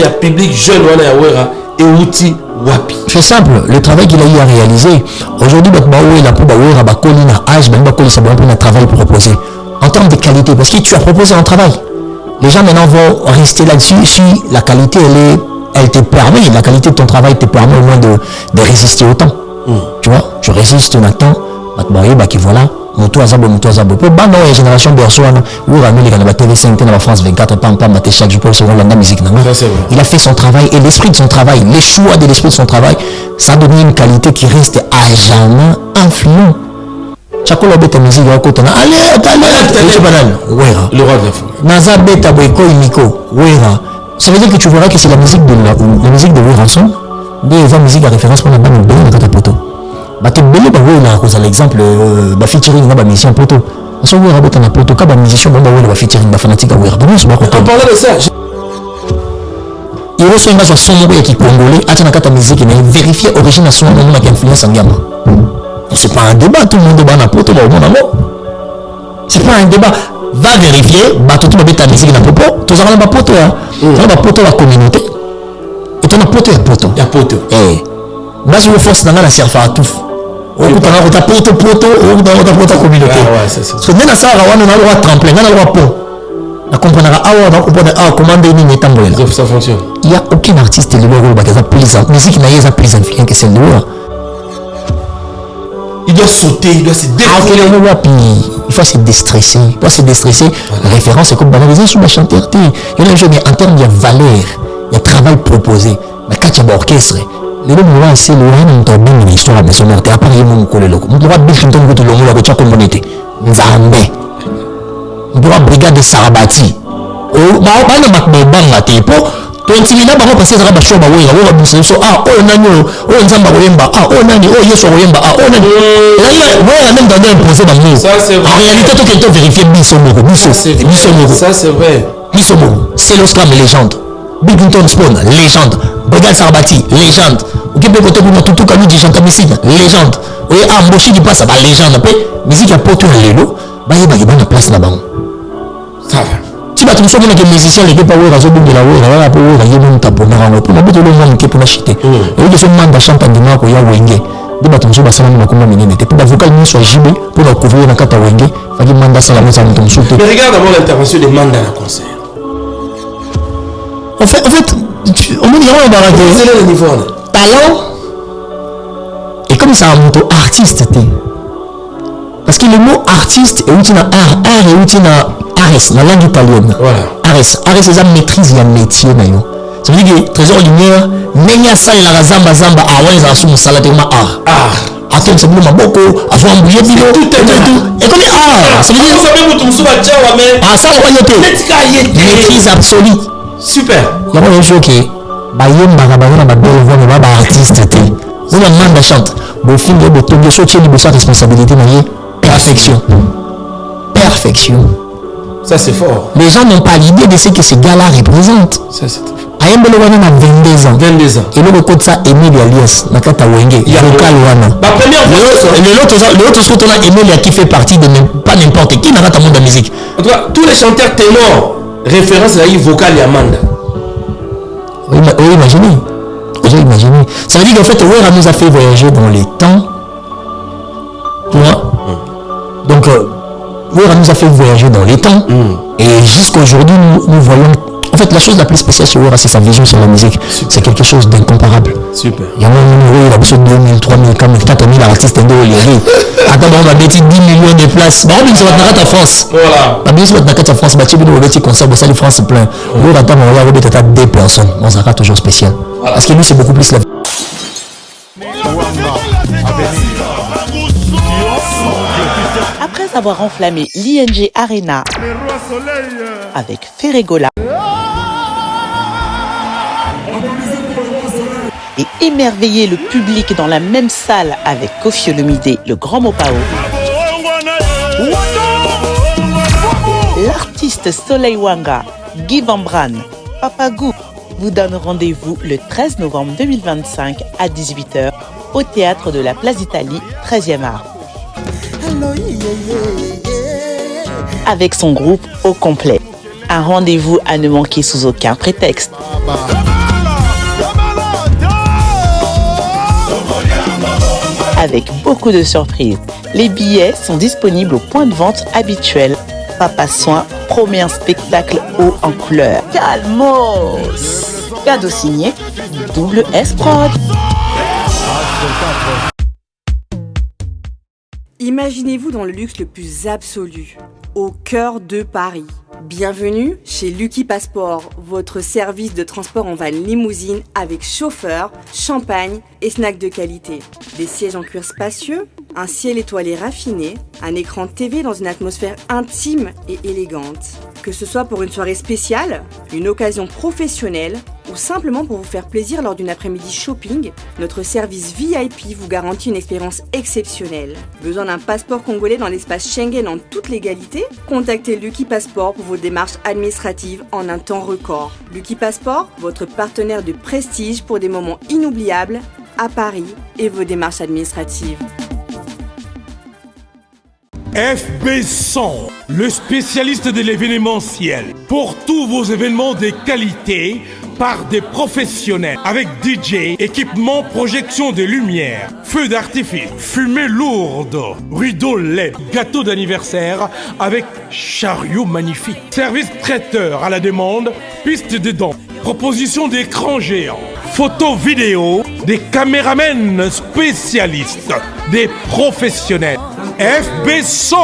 Il y a public jeune wana ya wera et outil wapi. C'est simple, le travail qu'il a eu à réaliser. Aujourd'hui, il a pour wera ba kolina âge, ben ba kolina ça un travail proposé. En termes de qualité, parce que tu as proposé un travail. Les gens maintenant vont rester là-dessus si la qualité elle te permet, la qualité de ton travail te permet au moins de résister au temps. Tu vois, tu résistes maintenant, qui voilà, moto azabo. Pour la nouvelle génération bersoana, où ramène les canaux TV5 dans la France 24, pam chaque jour pour se rendre la musique. Il a fait son travail et l'esprit de son travail, les choix de l'esprit de son travail, ça donne une qualité qui reste à jamais influent. Chaque fois que musique est côté allez le roi de la foi naza beta boyko imiko wera ça veut dire que tu verras que c'est la musique de Wera son des musique à référence pour la bande de la poto ba te belle ba wera cause l'exemple ba featuring na ba mission poto so wera beta na poto ka ba musicien ba wera ba featuring ba fanatique wera ba so ba ko on parlait de ça il reçoit une base son moko qui congolais atana kata musique mais vérifier origine à son nom qui influence en gamme. C'est pas un débat, tout le monde va n'importe quoi au monde amour. C'est pas un débat. Va vérifier, tout le monde va ta musique dans le pot. Tu as un poto, tu as un poto la communauté. Et tu as un poto, il y a poto. Eh, base où force dans la serfa à tout. On a poto, on a poto communauté. Parce que même ça, on a le droit de tremplin, on a le droit de pot. On comprendra comment donner les ça fonctionne. Il n'y a aucun artiste de l'Europe qui a plus de musique, qui a plus influent que celle de l'Europe. Il doit sauter, il doit se défouler. Il faut se déstresser. La référence, c'est comme banaliser sur la chanteurté. Il y a un jeu, mais en termes de valeur, il y a travail proposé. Mais quand il y a un orchestre, le nom c'est le nom de l'histoire de son mère. À part mon collègue, on doit bien chanter le nom de la communauté. Nzambe. On doit brigade de Sarabati. Oh, bah, on va pas le pour. Continuez par passer à la chambre, nani, yeso oyemba, nani. Là, même dans imposé dans nous. En réalité, tout quelqu'un vérifier ça c'est vrai. C'est l'Oscram légende. Bill Clinton Spawn, légende. Brigade Sarbati, légende. Ou qui peut côté pour tout comme dit Jean Kamissine, légende. Oui, Moshi qui passe à la légende. Après, musique à porter un lélo, il y a une place là-bas. Ça va. Si tu as des musiciens, les gens qui ont de la voix, pour les gens qui ont pour la bête de l'homme qui peut acheter. Et ils font mal de champagne de marque ou ya wenge. Des bâtons sur Bassalam, ma commune minime. Pour la vocale, nous soit JB, pour la couvrir dans Kata Wenge, il faut mandat ça la maison de ton souté. Mais regarde d'abord l'intervention des mandats à concert. En fait, on me dit, on va raconter. C'est le niveau. Talent. Et comme ça, un mot artiste. Parce que le mot artiste est outil art est outil Ares, la langue italienne. Voilà. Ares, c'est ça maîtrise le métier. Ça veut dire que trésor lumière, Nenya ça et la zamba, ouais, ils ont assumé ça là tellement art. Attends, c'est bon, beaucoup, avant de bouger, tout. Et comme art, ça veut dire. Ça va pas y maîtrise absolue. Super. Il y a un jeu qui est. Artiste. On a demande de chante. Bon film de tomber sur la responsabilité, perfection. Ça c'est fort. Les gens n'ont pas l'idée de ce que ce gars-là représente. Ça c'est fort. Ayembele wana na 22 ans. Et le côté ça Emile Alias Nakata Wenge. Il y a local wana. La première fois. L'autre soit on a Emile qui fait partie de pas n'importe qui n'a pas monde de musique. En tout cas, tous les chanteurs ténors référence à vocal et Amanda. Oui, imaginez. Ça veut dire qu'en fait Wera nous a fait voyager dans les temps. Tu vois. Donc Wera nous a fait voyager dans les temps. Et jusqu'à aujourd'hui nous voyons. En fait, la chose la plus spéciale chez Wera, c'est sa vision sur la musique. Super. C'est quelque chose d'incomparable. Super. Il y a un numéro, il a besoin de 2000, 3000, 4000 artistes en dehors. Attends, on va mettre 10 millions de places. Bah, on va mettre en France. Voilà. Bah, bien sûr, on va mettre en France. Bah, tu vas mettre concert, ça, les France plein. On va mettre 2 personnes. On sera toujours spécial. Parce que lui, c'est beaucoup plus la vie. Après avoir enflammé l'ING Arena avec Ferregola et émerveillé le public dans la même salle avec Koffi Olomide, le grand Mopao, l'artiste Soleil Wanga, Guy Van Bran, Papa Gou vous donne rendez-vous le 13 novembre 2025 à 18h au théâtre de la Place d'Italie, 13e art. Avec son groupe au complet. Un rendez-vous à ne manquer sous aucun prétexte. Avec beaucoup de surprises. Les billets sont disponibles au point de vente habituel. Papa Soin promet un spectacle haut en couleur. Calmos! Cadeau signé Double S Prod. Imaginez-vous dans le luxe le plus absolu, au cœur de Paris. Bienvenue chez Lucky Passport, votre service de transport en van limousine avec chauffeur, champagne et snacks de qualité. Des sièges en cuir spacieux, un ciel étoilé raffiné, un écran TV dans une atmosphère intime et élégante. Que ce soit pour une soirée spéciale, une occasion professionnelle ou simplement pour vous faire plaisir lors d'une après-midi shopping, notre service VIP vous garantit une expérience exceptionnelle. Besoin d'un passeport congolais dans l'espace Schengen en toute légalité? Contactez Lucky Passport pour vos démarches administratives en un temps record. Lucky Passport, votre partenaire de prestige pour des moments inoubliables à Paris et vos démarches administratives. FB100, le spécialiste de l'événementiel. Pour tous vos événements de qualité, par des professionnels. Avec DJ, équipement, projection de lumière, feux d'artifice, fumée lourde, rideaux LED, gâteau d'anniversaire avec chariot magnifique. Service traiteur à la demande, piste de danse, proposition d'écran géant, photo vidéo, des caméramens spécialistes, des professionnels. FB100.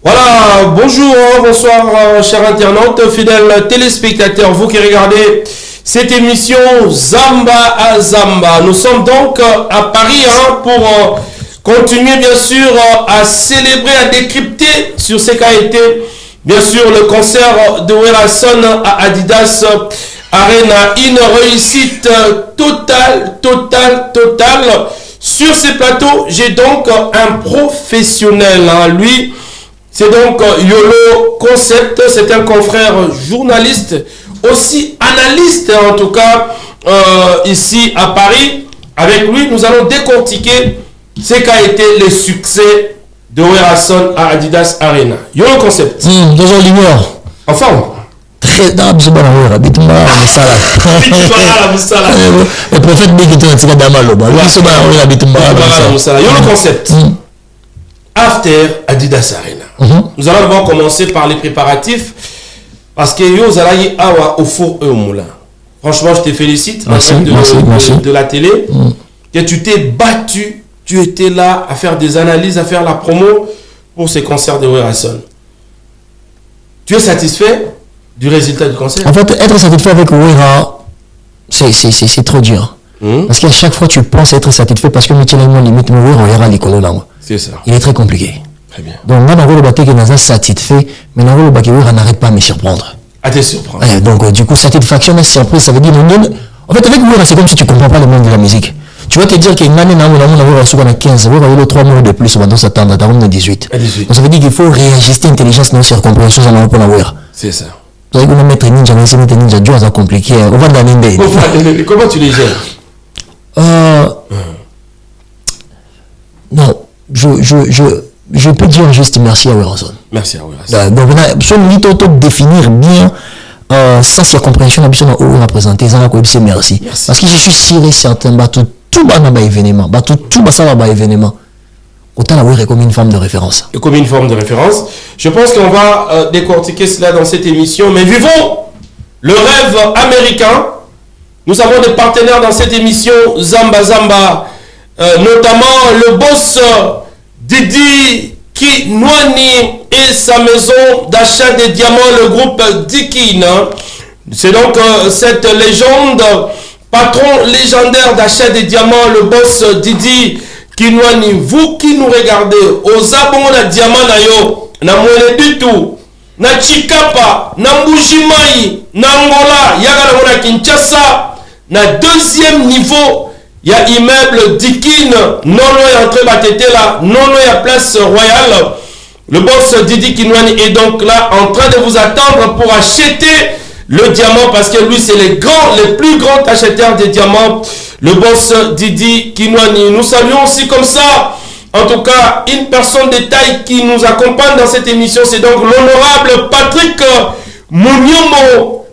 Voilà, bonjour, bonsoir, chers internautes, fidèles téléspectateurs, vous qui regardez cette émission Zamba à Zamba. Nous sommes donc à Paris pour continuer bien sûr à célébrer, à décrypter sur ce qu'a été bien sûr le concert de Werason à Adidas Arena. Une réussite totale. Sur ces plateaux, j'ai donc un professionnel, lui. C'est donc Yolo Concept, c'est un confrère journaliste, aussi analyste en tout cas, ici à Paris. Avec lui, nous allons décortiquer ce qu'a été le succès de Werason à Adidas Arena. Yolo Concept. Déjà l'humeur. Enfin. Très d'absolument, le prophète dit que tu as Damalo. Yolo Concept. After Adidas Arena. Nous allons d'abord commencer par les préparatifs parce que yo zalayi awa au four et au moulin. Franchement, je te félicite merci. De la télé que tu t'es battu, tu étais là à faire des analyses, à faire la promo pour ces concerts de Werason. Tu es satisfait du résultat du concert? En fait, être satisfait avec Wera, c'est trop dur. Parce qu'à chaque fois tu penses être satisfait parce que mutuellement limite Wera l'école là. C'est ça. Il est très compliqué. Très bien. Donc, moi, dans le bateau qui est satisfait, mais dans le bateau, on n'arrête pas à me surprendre. À te surprendre. Donc, du coup, satisfaction et surprise, ça veut dire, en fait, avec Wera, c'est comme si tu ne comprends pas le monde de la musique. Tu vas te dire qu'il y a une année, on a 15, on a 3 mois de plus, on va s'attendre à 18. Donc, ça veut dire qu'il faut réajuster l'intelligence, non, c'est compréhension, ça pour la Wera. C'est ça. Vous savez qu'on mettre ninja, mais c'est mettre ninja, Dieu, c'est compliqué. On va dans l'indé. Comment tu les gères? Non. Je peux dire juste merci à Werason. Merci à Werason. Donc, on a définir bien sans sa compréhension, on a présenté ça, c'est merci. Parce que je suis sûr et certain, tout bas événement, tout bas ça va événement. Autant la Wera comme une forme de référence. Et comme une forme de référence. Je pense qu'on va décortiquer cela dans cette émission. Mais vivons le rêve américain. Nous avons des partenaires dans cette émission Zamba Zamba. Notamment le boss Didi Kinwani et sa maison d'achat des diamants, le groupe Dikin. C'est donc cette légende, patron légendaire d'achat des diamants, le boss Didi Kinwani. Vous qui nous regardez, aux abonnés na diamant na yo, na mwele du tout, na Chikapa, na Mbujimai, na Angola, yaga na Kinshasa, na deuxième niveau. Il y a immeuble Dikin, non loin entre Batete là, non loin à Place Royale. Le boss Didi Kinwani est donc là en train de vous attendre pour acheter le diamant parce que lui c'est les plus grands acheteurs de diamants. Le boss Didi Kinwani. Nous saluons aussi comme ça En tout cas, une personne de taille qui nous accompagne dans cette émission, c'est donc l'honorable Patrick Munyombo,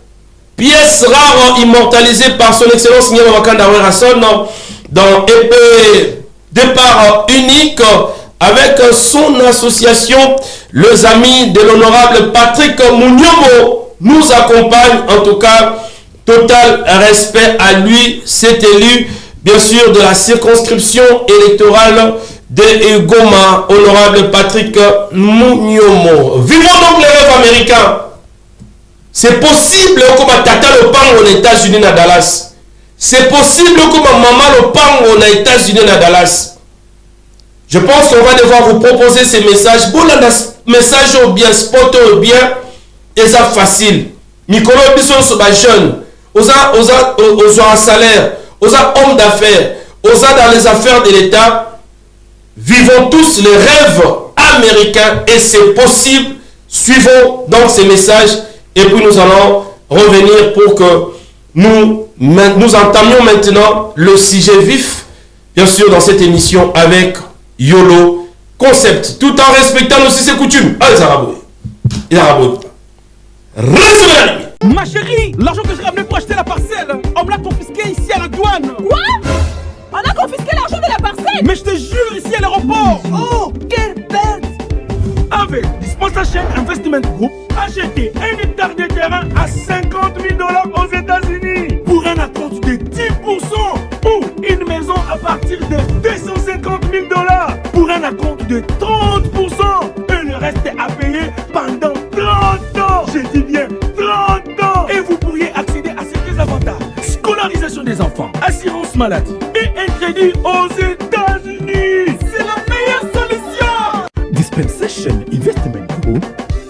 pièce rare immortalisée par son excellence Nyama Wakanda Werason dans EP Départ Unique avec son association. Les amis de l'honorable Patrick Munyombo nous accompagnent. En tout cas, total respect à lui, cet élu, bien sûr, de la circonscription électorale de Goma, honorable Patrick Munyombo. Vivons donc les rêves américains. C'est possible comme tata le pango aux États-Unis à Dallas. C'est possible comme maman le pango aux États-Unis à Dallas. Je pense qu'on va devoir vous proposer ces messages. Bon, les messages ou bien spot ou bien, et ça facile. Nicolas Bisson sur les jeunes, aux un salaire, aux hommes d'affaires, aux dans les affaires de l'État. Vivons tous les rêves américains et c'est possible. Suivons donc ces messages et puis nous allons revenir pour que nous entamions maintenant le sujet vif, bien sûr, dans cette émission avec YOLO Concept, tout en respectant aussi ses coutumes. Allez, Zaraboué. Recevez la lumière. Ma chérie, l'argent que j'ai ramené pour acheter la parcelle, on me l'a confisqué ici à la douane. Quoi? On a confisqué l'argent de la parcelle? Mais je te jure, ici à l'aéroport. Oh, quelle bête! Avec Dispensation Investment Group, achetez 1 hectare de terrain à $50 000 aux États-Unis pour un acompte de 10% ou une maison à partir de $250 000 pour un acompte de 30% et le reste est à payer pendant 30 ans. Je dis bien 30 ans. Et vous pourriez accéder à certains avantages: scolarisation des enfants, assurance maladie et un crédit aux États-Unis. C'est la meilleure solution. Dispensation Investment Group,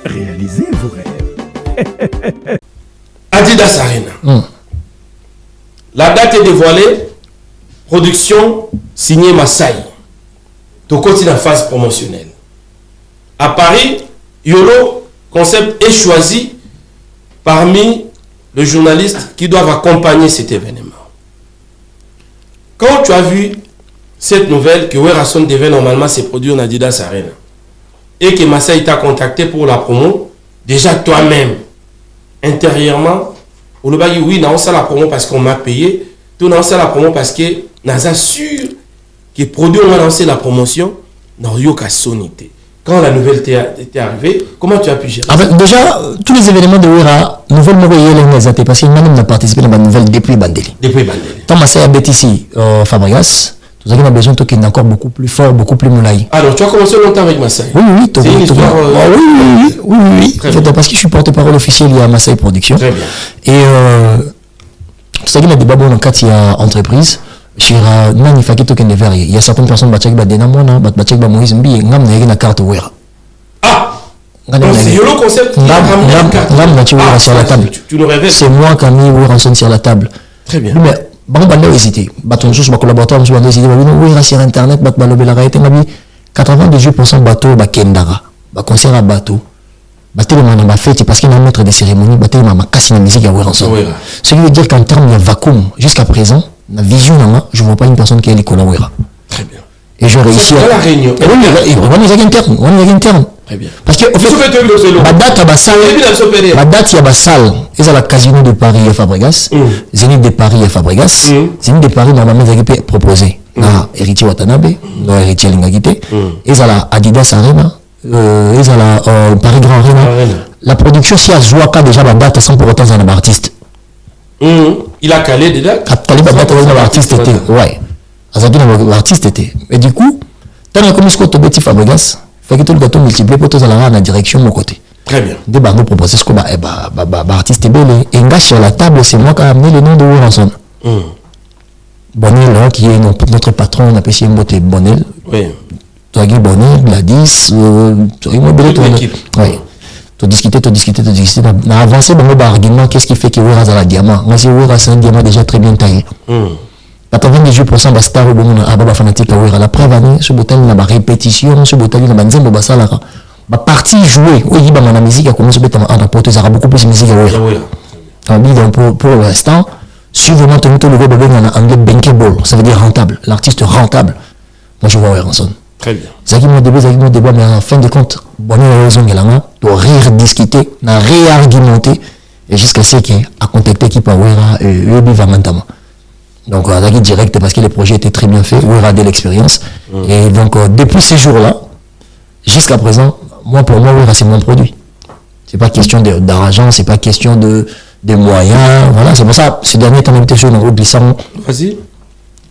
réalisez vos rêves. Adidas Arena. La date est dévoilée. Production signée Masai. Donc continue la phase promotionnelle. À Paris, YOLO Concept est choisi parmi les journalistes qui doivent accompagner cet événement. Quand tu as vu cette nouvelle que Werason devait normalement se produire en Adidas Arena et que Masai t'a contacté pour la promo, déjà toi-même, intérieurement, on va dire oui, non, c'est la promo parce qu'on m'a payé, tout non, c'est la promo parce que nous sûr que produit on va lancer la promotion, non, il y a sonité. Quand la nouvelle était arrivée, comment tu as pu gérer? Déjà, tous les événements de Wera, nouvelle Mogoyé, parce qu'il m'a participé dans la nouvelle depuis Bandeli. Depuis Bandeli. Tant Masai habite ici, Fabregas, tout ça qui a besoin de qu'il est encore beaucoup plus fort, beaucoup plus moulay. Alors, tu as commencé longtemps avec Masai? Oui, c'est une histoire... Oui. Parce que je suis porte-parole officiel, il y a Masai Production. Très bien. Et tout ça qui a des babons dans le cadre de l'entreprise. Il y a certaines personnes qui ont Moïse Mbi, une carte Wera. Ah! Donc c'est YOLO Concept qui a ramené la carte. Sur la table. Tu nous révèles. C'est moi qui ai mis Werason sur la table. Très bien. Mais bon, on a hésité. Mes collaborateurs ont hésité. Wera sur Internet, 98% bateau, Kendara. Concert à bateau. Tellement fête parce qu'il y a un maître de cérémonie, tellement cassé la musique à Werason. Ce qui veut dire qu'en termes de vacuum, jusqu'à présent, la vision, je ne vois pas une personne qui est l'école à Wera. Très bien. Et je réussis à la réunion. On est interne. Très bien. Parce que au fait, la date il y a salle. Ils ont la Casino de Paris à Fabregas, Zénith de Paris à Fabregas, Zénith de Paris normalement ils ont proposé à Héritier Watanabe, à Héritier Lingagité, ils ont la Adidas Arena, ils ont la Paris Grand Arena. La production si à Zouaka déjà la date sans pour autant un artiste. Il a calé des dates. L'artiste était. Ouais. L'artiste était. Et du coup, tant que comme ce que tu Fabregas, fait que tout le gâteau multiplié pour tous dans la direction mon côté. Très bien. Des barreaux proposés ce que artiste est belé. Et gars sur la table, c'est moi qui ai amené le nom de Werason. Bonel, qui est notre patron, on appelle ici Mbote Bonel. Oui. Toi, Guy Bonel, Gladys, oui. Tu discuter. On a avancé dans le argument, qu'est-ce qui fait que Wera a la diamant? Moi, c'est Wera, c'est un diamant déjà très bien taillé. 98% de stars au fanatique à Wera. La preuve, ce bouteille, la répétition, ce bouteille, la nzembo basalara. La partie jouée, oui, la musique a commencé à rapporter, ça a beaucoup plus de musique à Wera. Donc, pour l'instant, si vous maintenez le groupe en anglais bankable, ça veut dire rentable. L'artiste rentable. Moi, je vois Werason. Très bien. Zaki mon débat, mais en fin de compte, bon, nous doit rire, discuter, n'a réargumenter, et jusqu'à ce qu'il a contacté qui par Ouera et Vamantama. Donc, on a direct parce que le projet était très bien fait, Ouera de l'expérience. Et donc, depuis ces jours-là, jusqu'à présent, pour moi, Ouera, c'est mon produit. C'est pas question d'argent, c'est pas question de moyens. Voilà, c'est pour ça, ce dernier temps, invité sur le glissant. Vas-y.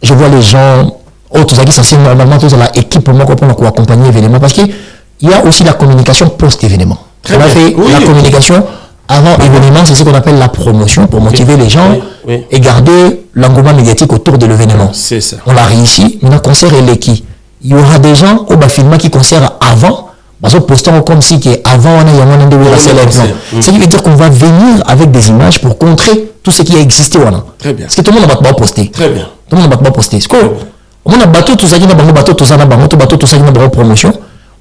Je vois les gens, autres qui sont normalement tous dans l'équipe pour moi pour accompagner l'événement parce qu'il y a aussi la communication post-événement. On a fait la communication avant événement, c'est ce qu'on appelle la promotion pour motiver les gens et garder l'engouement médiatique autour de l'événement. C'est ça. On l'a réussi. Maintenant, concert et l'équipe. Il y aura des gens au filmer qui concert avant. Parce que postant comme si avant on a un ce qui veut dire qu'on va venir avec des images pour contrer tout ce qui a existé. Très bien. Parce que tout le monde n'a pas posté. Très bien. Tout le monde n'a pas posté. Parce que on a bateau tout ça qui n'a pas bateau tout ça n'a pas bateau tout ça qui n'a pas promotion.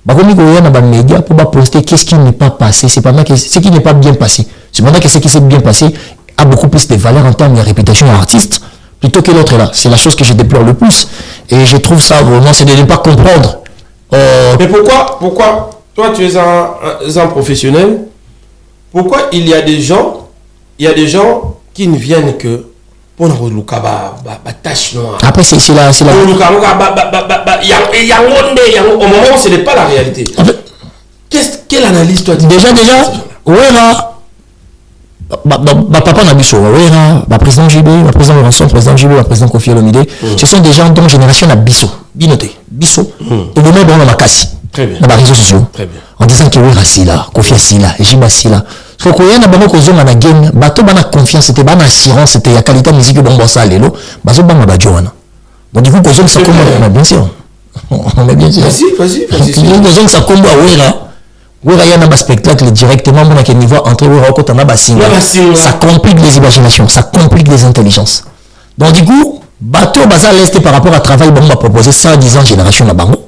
Bagomi goya na ba média pour poster qu'est-ce qui n'est pas passé. C'est pas mal que ce qui n'est pas bien passé. C'est pendant que ce qui s'est bien passé a beaucoup plus de valeur en termes de réputation artiste plutôt que l'autre là. C'est la chose que je déplore le plus et je trouve ça vraiment c'est de ne pas comprendre. Mais pourquoi toi tu es un professionnel, pourquoi il y a des gens qui ne viennent que pour nous tâche noire. Après c'est la au moment où ce n'est pas la réalité. En fait, quelle analyse toi déjà Ouera papa Nabiso Ouera président JB président Laurent président JB président Kofi Olomide ce sont des gens dont génération a Bisso Binoté Bisso et le même dans la casse. Très bien. Dans les réseaux sociaux. Très bien. En disant que Ouera Sila, Kofi Sila, Jiba Sila. Parce que quand il y a un peu de game, bateau bana confiance, c'était bana assurance, c'était la qualité de musique bon bossa lelo, bateau bana badjoana. Donc du coup quand ça combat, bien sûr. On est bien sûr. Vas-y. Quand ça combat Ouera y a un spectacle directement à quel niveau entre Ouera côté na bassin. Ça complique les imaginations, ça complique les intelligences. Donc du coup, bateau basa l'est par rapport à travail bon m'a proposé 110 ans génération na bango.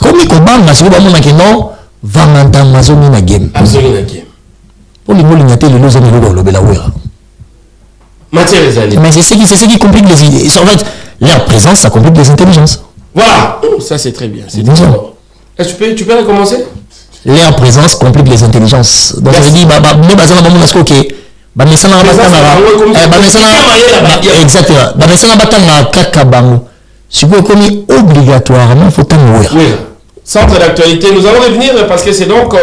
Comme il combat, c'est que non, va dans ma zone na game. Absolument na game. Pour les mots lignatés, le lot le Belawera. Matière les mais c'est ce qui complique les idées. En fait, leur présence, ça complique les intelligences. Voilà, ça c'est très bien. C'est tu peux recommencer? Leur présence complique les intelligences. Donc je dis, exactement. Si vous commis obligatoirement, il faut t'en oui. Centre d'actualité, nous allons revenir parce que c'est donc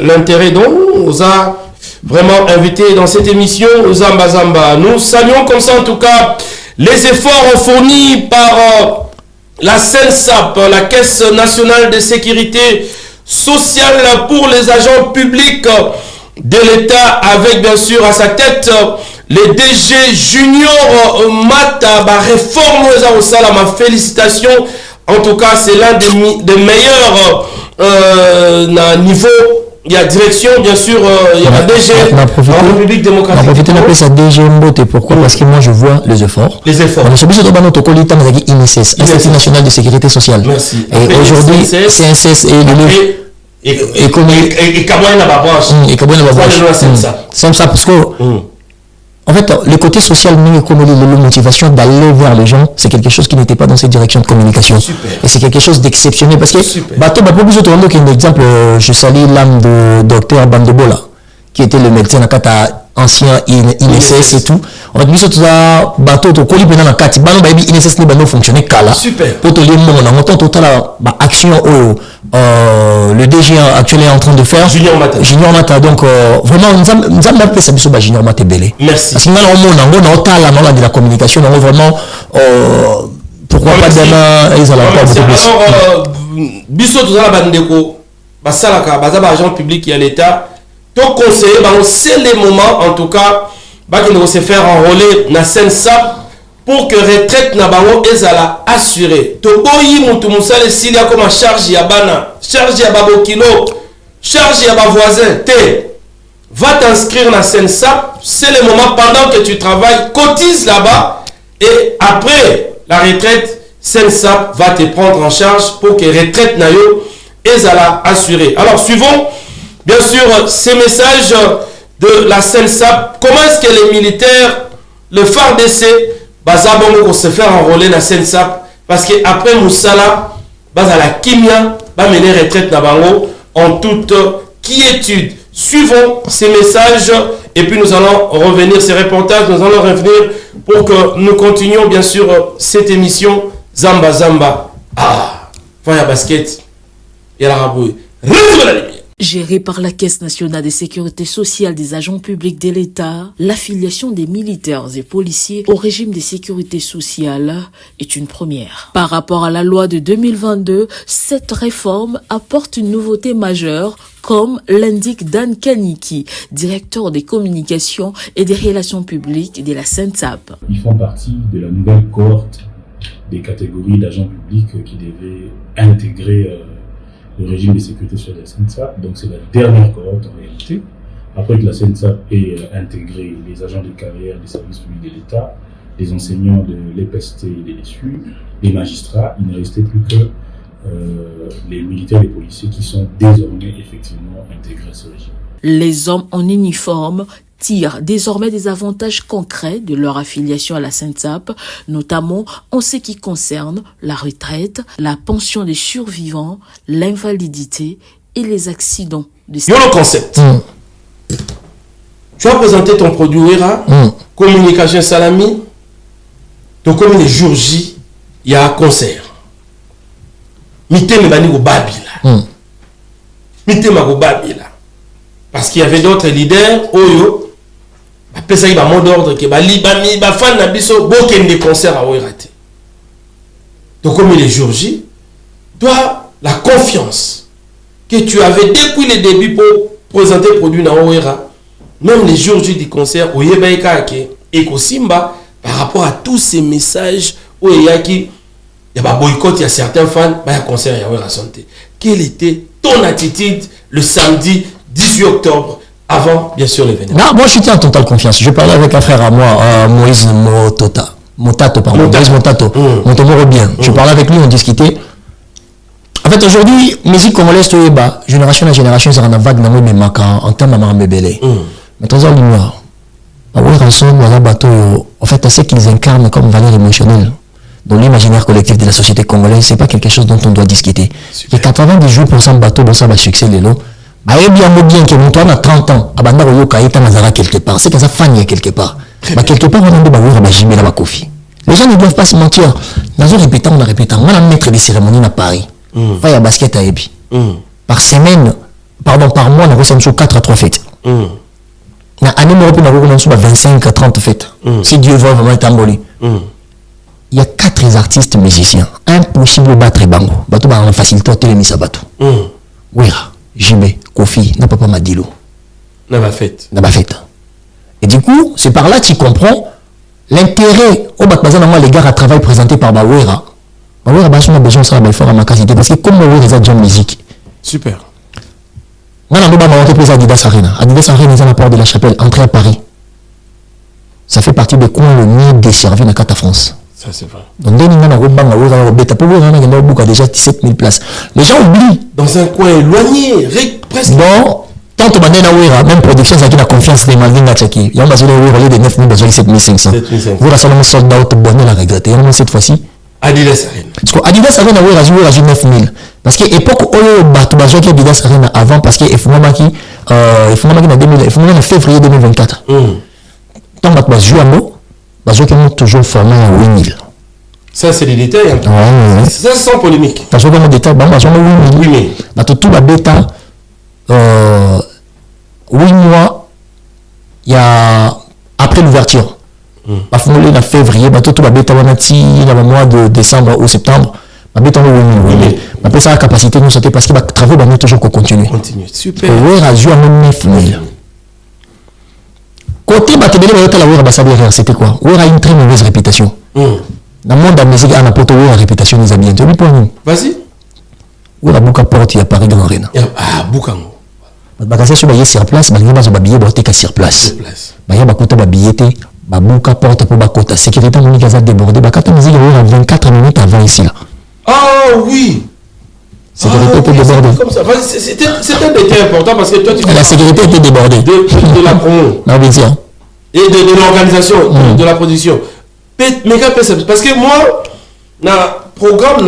l'intérêt dont on nous a vraiment invités dans cette émission Zamba Zamba. Nous saluons comme ça en tout cas les efforts fournis par la CNSAP, la Caisse nationale de sécurité sociale pour les agents publics de l'État avec bien sûr à sa tête le DG Junior Mata, réforme au Salama, félicitations. En tout cas, c'est l'un des meilleurs niveau. Il y a direction, bien sûr, il y a la DG en République démocratique. On va profiter d'appeler ça DG Mbote. Pourquoi? Parce que moi, je vois les efforts. Les efforts. On est obligé de voir notre colita, on a dit INSS, Institut national de sécurité sociale. Merci. Et aujourd'hui, CNSS et comment il n'a pas branche. Et comment il n'a pas branche. C'est ça, parce que. En fait, le côté social, la motivation d'aller vers les gens, c'est quelque chose qui n'était pas dans cette direction de communication. Super. Et c'est quelque chose d'exceptionnel. Parce que, exemple, je salue l'âme de docteur Bandebola, qui était le médecin ancien INSS et tout. En fait, nous avons bateau to koli pendant la carte, INSS ne fonctionner qu'à là. Super. Pour te dire, on a total action le DG actuel est en train de faire. Junior Mata. Donc, vraiment, nous avons appelé ça Junior Mata Belé. Merci. Parce que nous avons de la communication, nous avons vraiment. Pourquoi pas demain, ils allaient pas beaucoup plus. Alors, Bisso, tout ça, la bandeko, Basalaka, Bazaba, agent public et à l'État, tout conseiller, c'est le moment, en tout cas, qui doit se faire enrôler dans CNSAP pour que retraite na bango ezala assuré. Toboyi mutu musale silia comme charge ya bana, charge ya babokilo, charge ya bavoisin. Va t'inscrire dans CNSAP, c'est le moment pendant que tu travailles, cotise là-bas et après la retraite, CNSAP va te prendre en charge pour que retraite na yo ezala assuré. Alors suivons bien sûr ces messages de la CNSAP. Comment est-ce que les militaires, le FARDC, Bazabongo pour se faire enrôler dans la CNSAP? Parce qu'après Moussala, base à la kimia, va mener retraite na bango en toute quiétude. Suivons ces messages et puis nous allons revenir, ces reportages, nous allons revenir pour que nous continuions bien sûr cette émission Zamba Zamba. Ah, Faya Basket et la rabouille. Retrouve la lumière. Gérée par la Caisse nationale de sécurité sociale des agents publics de l'État, l'affiliation des militaires et policiers au régime de sécurité sociale est une première. Par rapport à la loi de 2022, cette réforme apporte une nouveauté majeure, comme l'indique Dan Kaniki, directeur des communications et des relations publiques de la SENSAP. Ils font partie de la nouvelle cohorte des catégories d'agents publics qui devaient intégrer le régime de sécurité sur la SENSAP. Donc c'est la dernière cohorte en réalité. Après que la SENSAP ait intégré les agents de carrière des services publics de l'État, les enseignants de l'EPST et des SU, les magistrats, il ne restait plus que les militaires et les policiers qui sont désormais effectivement intégrés à ce régime. Les hommes en uniforme tirent désormais des avantages concrets de leur affiliation à la SENSAP, notamment en ce qui concerne la retraite, la pension des survivants, l'invalidité et les accidents de Yo le concept. Tu as présenté ton produit Wera, communication salami, donc comme les jours J, il y a un concert. Mité me bani go babila. Mité ma go babila. Parce qu'il y avait d'autres leaders, Oyo, après ça il va mot d'ordre que bali bami ba fan na biso boken des concerts à Oirate. Donc comme les jours J, toi la confiance que tu avais depuis le début pour présenter le produit na Oira, même les jours J du concert Oyebaika et Kosimba par rapport à tous ces messages Oyaki, il y a boycott, il y a certains fans, il y a concert, il y a Oira Santé. Quelle était ton attitude le samedi 18 octobre, avant, bien sûr, l'événement? Non, moi, je suis en totale confiance. Je parlais avec un frère à moi, Moïse Motato, pardon. Moïse Motato. Montomoro bien. Je parlais avec lui, on discutait. En fait, aujourd'hui, musique congolaise, tu es bas. Génération à génération, c'est un vague, mais en termes de mambébélé. Mais trois ans d'humeur. En fait, c'est qu'ils incarnent comme valeur émotionnelle dans l'imaginaire collectif de la société congolaise. C'est pas quelque chose dont on doit discuter. Il y a 98% de bateaux dans ça va succès, les lots. Bien que mon toit a 30 ans, Abanda Royoka est Nazara quelque part, c'est que ça fanie quelque part. Quelque part, on a dit la Kofi. Les gens ne doivent pas se mentir. On a répété, on a maître des cérémonies à Paris. Faya basket à Ebi. Par semaine, pardon, par mois, on a 4 à 3 fêtes. On a année européenne, on a 25 à 30 fêtes. Si Dieu veut vraiment être embolé. Il y a 4 artistes musiciens. Impossible de battre Bango. Bato va en faciliter les mises à bateau. Oui. JB, Kofi, n'a pas Madilo. N'a pas fait. Et du coup, c'est par là que tu comprends l'intérêt au Bakbazan, les gars à travail présenté par Bawera. Bawera, on a besoin de ça à ma qualité parce que comme Bawera, c'est déjà musique. Super. Moi, on a monté pour Adidas Arena. Adidas Arena, c'est la porte de la Chapelle, entrée à Paris. Ça fait partie de quoi le mieux desservi dans la France. Ça, c'est vrai. Donc, on a déjà 17 000 places. Les gens oublient. Dans un coin éloigné, presque. Non, tant on a même production, ça qui a confiance dans Malvin Gatchaki. Il y a un bazooka de 9 000, besoin de 7 500. Vous avez seulement sold out, bonne la regretter. Cette fois-ci. Adidas Arena. Parce que Adidas Arena, on a joué 9 000. Parce que l'époque où on a joué Adidas Arena avant, parce qu'il faut en février 2024. Tant qu'on a joué à mot, on a toujours formé à 8 000. Ça, c'est des détails. Hein. Ouais. Ça, c'est sans polémique. Parce que dans les détails, on a joué à 8 000. Mais tout la bêta, 8 mois, il y a après l'ouverture. Parce qu'on est en février, tout la bêta, on a le mois de décembre ou septembre. La bêta, on a 8 000. Après ça, la capacité, nous, c'était parce que les travaux, on a toujours continuer. Super. On a joué à 9 000. Côté Batebele, c'était quoi? On a une très mauvaise réputation. Dans le monde de la musique, on a pas une réputation des amis. Vas-y. On a beaucoup de portes à Paris dans l'arène. Ah, beaucoup. Parce que si on est sur place, on a billet sur place. On a beaucoup de billets, on a beaucoup de portes pour la sécurité. On a débordé. On a 24 minutes avant ici. Ah oui. Sécurité était débordée. C'était un détail important parce que toi, tu la sécurité était débordée. De la promo. Et de l'organisation, de la production. Mais parce que moi, dans le programme,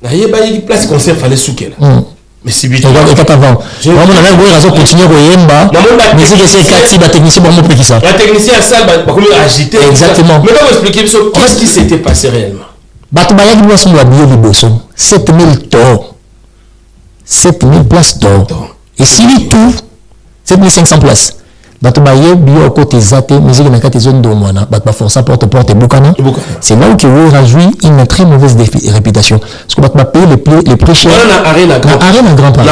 Il y a une place concert fallait souquer là. Mais c'est vite. Regarde, quand avant. Vraiment, on avait voulu raison continuer au Yemba. Mais c'est que c'est 4 la technicien pour montrer qui ça. La technicien à salle, comme il a agité. Exactement. Mais comment expliquer qu'est-ce qui s'était passé réellement? Batumaya qui doit son habillé les bossons. 7000 torts. 7000 places d'or. Et si lui tout, 7500 places. Batumaya bio au côté zate, musique dans 4 zones de Moana. Batma força porte-porte et Bukana. C'est là où il a joué une très mauvaise réputation. Parce que Batma paye les prix chers. Dans Arène à Grand Paris.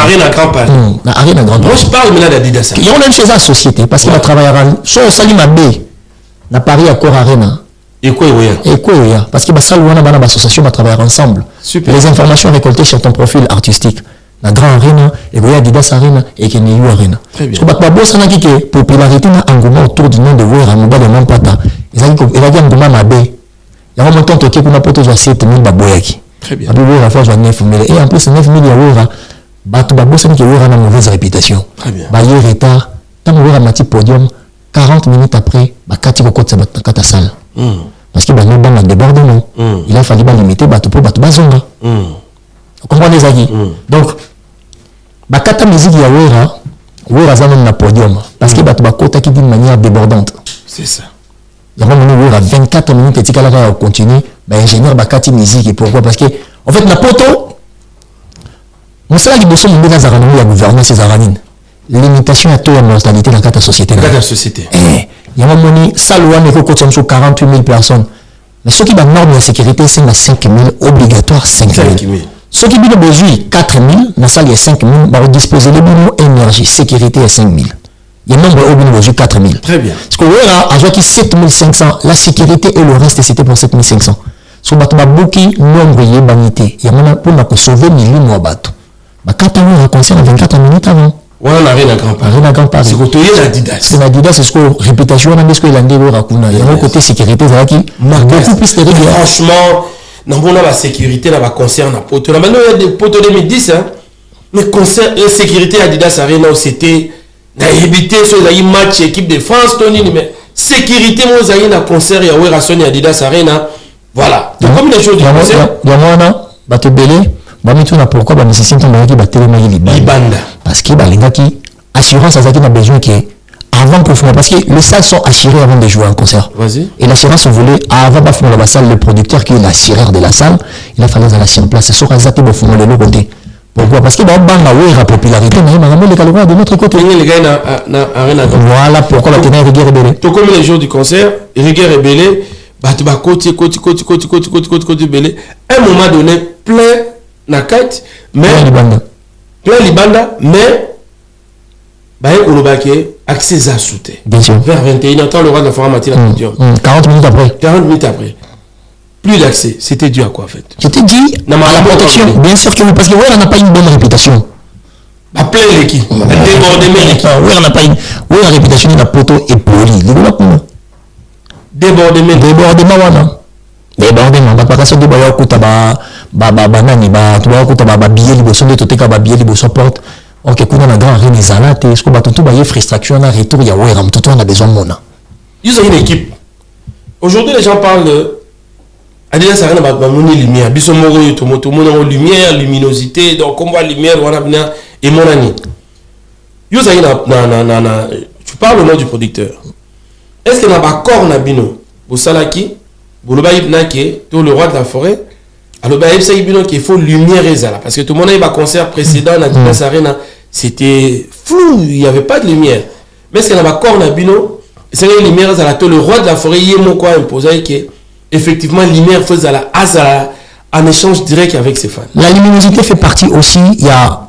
Moi je parle maintenant d'Adidas. Il y a une chez la société parce qu'il va travailler sur Salima B. Na Paris à Cor Arena. Et quoi, parce que l'association va travailler ensemble. Super. Les informations récoltées sur ton profil artistique. La Grand Arena, et Adidas Arena, et Kenyu Arena. Très bien. Parce que la popularité n'a engouement autour du nom de Wera, Mouba de Mampata. Il y a un engouement mabé. Il y a un montant qui est pour 7000 baboyaki. Très bien. Et en plus, 9000 Wera, Batubabo, c'est une mauvaise réputation. Très bien. Bayer retard, tant Wera Mati podium, 40 minutes après, Bakati Kokot Sabataka salle. Parce qu'il y a un débordement. Il a fallu limiter Batupo Batubazonga. Vous comprenez ça? Donc, Bakata musique ya Wera Zanon na podium. Parce que Batubakota qui dit de manière débordante. C'est ça. Il y a Wera 24 minutes et Tikala va continuer. Ingénieur Bakati musique. Et pourquoi? Parce que, en fait, la poto, nous sommes là qui nous dans la gouvernance et la limitation à toute la mortalité dans la société. Dans la société. Il y a un moment, ça, l'ouane est sur 48 000 personnes. Mais ceux qui ont norme de sécurité, c'est 5 000, obligatoire 5 000. Ceux qui ont besoin 4 000, dans la salle, il y a 5 000, vont disposer de l'énergie, énergie, sécurité à 5 000. Il y a un nombre qui besoin 4 000. Très bien. Parce que là, à 7 500, la sécurité et le reste, c'était pour 7 500. Sur le beaucoup nombre de vanité. Il y a un pour sauver 1 000 mois. 4 ans, on concerne 24 minutes avant. On a rien à Grand Paris. C'est que tu es l'Adidas. C'est l'Adidas, c'est ce que réputation, on a dit ce que l'Andé le Rakuna. Il y a un côté sécurité, c'est qui beaucoup plus de rigueur. Franchement, dans la sécurité, là, concert, maintenant, il y a des poteaux 2010, hein. Mais concert et sécurité Adidas Arena, c'était évité sur les matchs équipe de France, Tony, mais sécurité, moi, il y a un concert, il y a Wera Sony Adidas Arena. Voilà. Donc, comme les choses du concert. Il y a moi, bateau belé. Pourquoi les musiciens sont Libanda? Parce que les gars qui assurance a besoin qui avant pour faire parce que les salles sont assurées avant de jouer un concert. Vas-y. Et l'assurance voulait avant de faire la salle, le producteur qui est l'assureur de la salle, il a fallu la en place. C'est sur Azati pour faire le côté. Pourquoi? Parce que dans la popularité, mais les gars de notre côté. Voilà pourquoi la tenue rigueur rebelle. Tout comme les jours du concert, rigueur rebelle, tu vas côté belé. À un moment donné, plein Nakat, mais plein Libanda, mais accès à souté. Bien sûr. Vers 21h, le roi de la forêt matinale. 40 minutes après. 40 minutes après. Plus d'accès. C'était dû à quoi en fait? Je t'ai dit, à la protection. Bien sûr que oui, parce que Wera n'a pas une bonne réputation. Plein l'équipe. Débordement l'équipe. Wera n'a pas une. Wera réputation de la poteau est poli. Débordement. Débordement. Parce que débordement, billet liboso de toteka ba billet liboso porte ok kuna na grand arena zalate est-ce que batonto ba frustration na retour ya Wera mtoto on a besoin mona ils ont une équipe aujourd'hui les gens parlent de Adidas Arena ba moni lumière biso moko yo to mona lumière luminosité donc on voit lumière wana bina et monani yo za na tu parles au nom du producteur est-ce que na ba corps na bino bosalaki boloba ibna ke to le roi de la forêt. Alors, il faut lumière parce que tout le monde a eu un concert précédent à Adidas Arena, c'était flou, il n'y avait pas de lumière. Mais ce qu'il y a un corps Nabino, c'est une lumière le roi de la forêt, il y a imposé que effectivement lumière faisait en échange direct avec ses fans. La luminosité fait partie aussi, il y a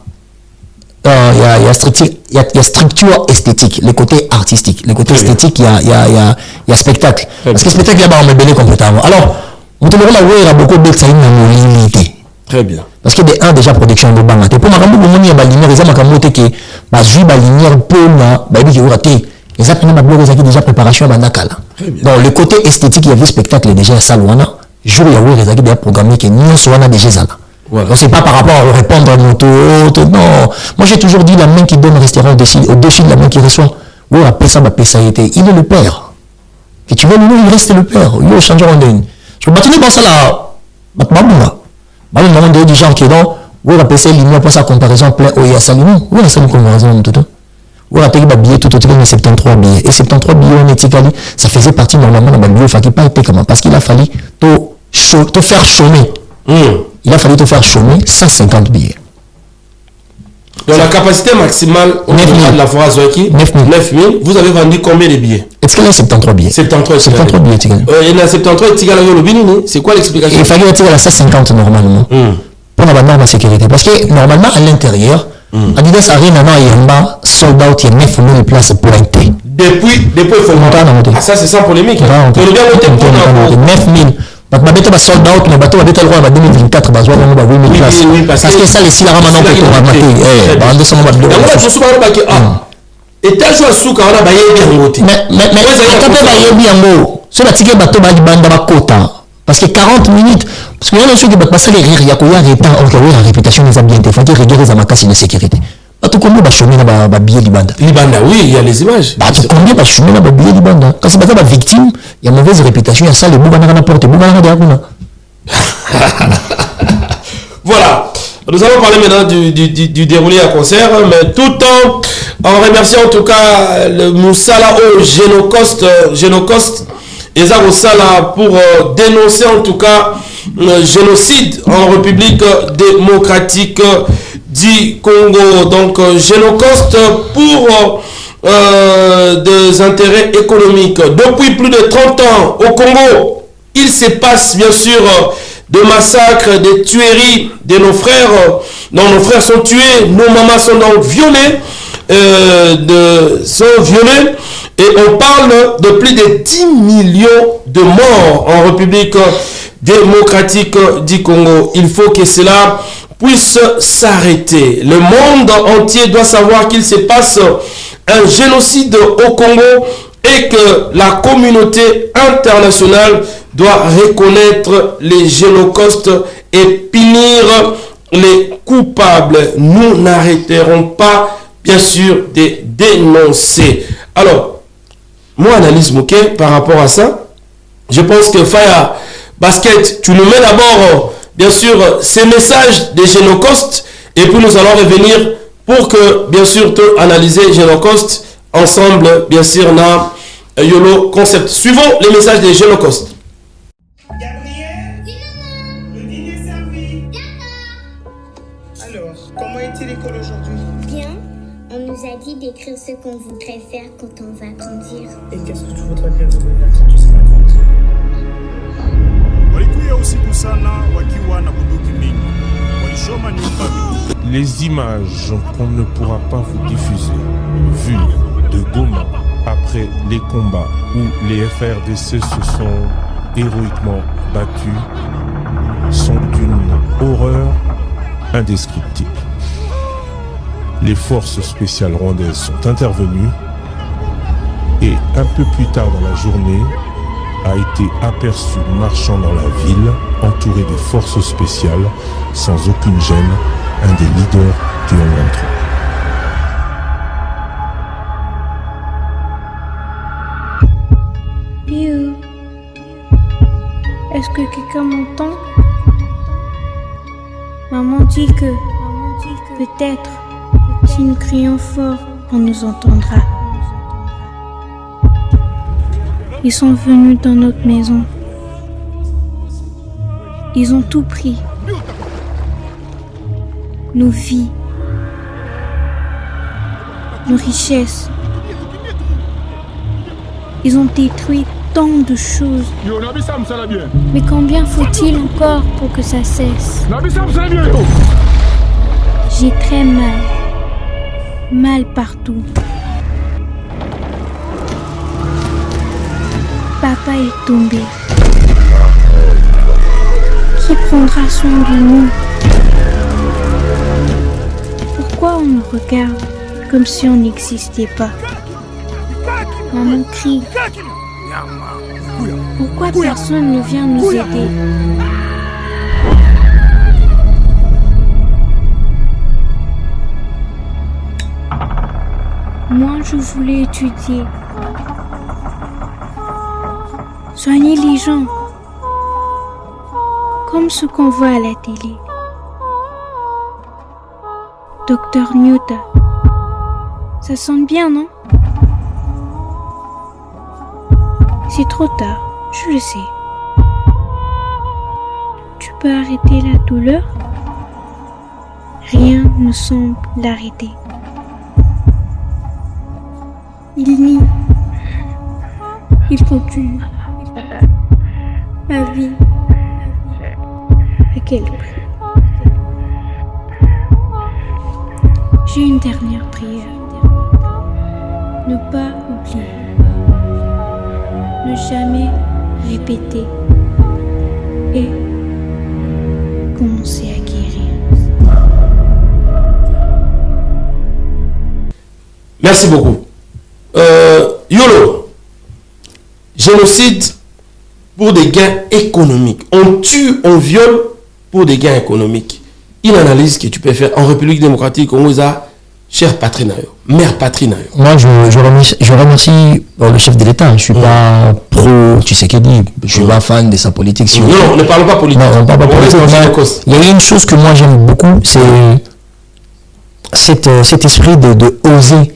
structure esthétique, le côté artistique, le côté esthétique, il y a spectacle. Parce que spectacle, il y a un belé complètement. Alors, on te verra là beaucoup de ça une limité. Très bien. Parce que des déjà production de banque. Pour ma rambo il y a la lumière, ils ont ma que ma joue la lumière pour na ba bi raté. Exactement ma blog qui déjà préparation à nakala. Donc le côté esthétique il y a le spectacle déjà à Salwana. Jour il y a eu les déjà programmé que nous soit déjà ça. Donc c'est pas par rapport à répondre à notre non. Moi j'ai toujours dit la main qui donne au restaurant au-dessus de la main qui reçoit. Ou après ça été. Il est le père. Et tu vois nous il reste le père. Il change en donne. Je continue par ça là. Bah, le moment de gens qui est dans, vous rappelez ça, l'union pour sa comparaison plein au Yassalino. Vous avez une comparaison tout. Vous rappelez que billet tout autour de 73 billets. Et 73 billets en étiquali, ça faisait partie normalement de ma bio, il pas été comment. Parce qu'il a fallu te faire chômer. Il a fallu te faire chômer 150 billets. Donc la capacité maximale au niveau de la forêt Zoaki, 9 000. Vous avez vendu combien de billets? Est-ce qu'il y a 73 billets? 73 billets. Il y a 73 billets. C'est quoi l'explication? Il fallait être à 150 normalement. Pour la norme de sécurité. Parce que normalement à l'intérieur, Adidas Arena Yamba sold out, il y a 9 000 places pour l'intérêt. Depuis il faut monter. Ah, ça c'est sans polémique. On est bien monté pour 9 000. Parce que va sold out, mais bateau va être le roi en 2024, bah, 8 000 places. Parce que ça, les Silara maintenant pour ramater. Et t'as joué à Souka, on a baillé bien monté. Mais quand on baillé bien beau, ce bateau bateau va bande à quota. Parce que 40 minutes, parce qu'il y a un truc qui va passer les rires, il y a la réputation des bien il faut que régler les amakassi de sécurité. Tout combien va chômer dans la billet libanda? Libanda, oui, il y a les images. Tout combien va chômer dans la billet libanda? Quand c'est pas la victime, il y a mauvaise réputation, il y a ça, les boubana n'apportent, les boubana d'Aruna. Voilà. Nous allons parler maintenant du déroulé à concert, mais tout le temps, en remerciant en tout cas le Moussala au Génocoste, et Zarosala pour dénoncer en tout cas le génocide en République démocratique du Congo. Donc Génocoste pour des intérêts économiques. Depuis plus de 30 ans au Congo, il se passe bien sûr de massacres, des tueries de nos frères. Donc nos frères sont tués, nos mamans sont donc violées, et on parle de plus de 10 millions de morts en République démocratique du Congo. Il faut que cela puisse s'arrêter. Le monde entier doit savoir qu'il se passe un génocide au Congo et que la communauté internationale doit reconnaître les génocostes et punir les coupables. Nous n'arrêterons pas, bien sûr, de dénoncer. Alors, mon analyse par rapport à ça, je pense que Faya Basket, tu nous mets d'abord, bien sûr, ces messages des génocostes, et puis nous allons revenir pour que, bien sûr, tu analyser génocostes ensemble, bien sûr, dans YOLO Concept. Suivons les messages des génocostes. Gabriel, le dîner est servi. Alors, comment était l'école aujourd'hui? Bien. On nous a dit d'écrire ce qu'on voudrait faire quand on va grandir. Et qu'est-ce que tu voudrais faire quand tu seras grand? Les images qu'on ne pourra pas vous diffuser, vues de Goma après les combats où les FRDC se sont héroïquement battus, sont d'une horreur indescriptible. Les forces spéciales rwandaises sont intervenues et un peu plus tard dans la journée a été aperçu marchant dans la ville entouré de forces spéciales sans aucune gêne, un des leaders du M23. Piou, est-ce que quelqu'un m'entend? Maman dit que peut-être si nous crions fort, on nous entendra. Ils sont venus dans notre maison. Ils ont tout pris. Nos vies, nos richesses. Ils ont détruit tant de choses. Mais combien faut-il encore pour que ça cesse? J'ai très mal. Mal partout. Papa est tombé. Qui prendra soin de nous? Pourquoi on nous regarde comme si on n'existait pas? Maman crie. Pourquoi personne ne vient nous aider? Moi, je voulais étudier. Soigner les gens. comme ce qu'on voit à la télé. Docteur Nyota. Ça sonne bien, non? C'est trop tard, je le sais. Tu peux arrêter la douleur? Rien ne semble l'arrêter. Il nie. Il continue. Ma vie. À quel prix? J'ai une dernière prière. Ne pas oublier. Ne jamais répéter. Et commencer à guérir. Merci beaucoup. Yolo, génocide pour des gains économiques. On tue, on viole pour des gains économiques. Une analyse que tu peux faire en République démocratique, on vous a, cher Patrinayo, mère Patrinayo. Moi, je remercie le chef de l'État. Je ne suis pas pro Tshisekedi. Je ne suis pas fan de sa politique. Si non, on ne parle pas politique. Non, on ne parle pas politique. Il y a une chose que moi j'aime beaucoup, c'est cet esprit de oser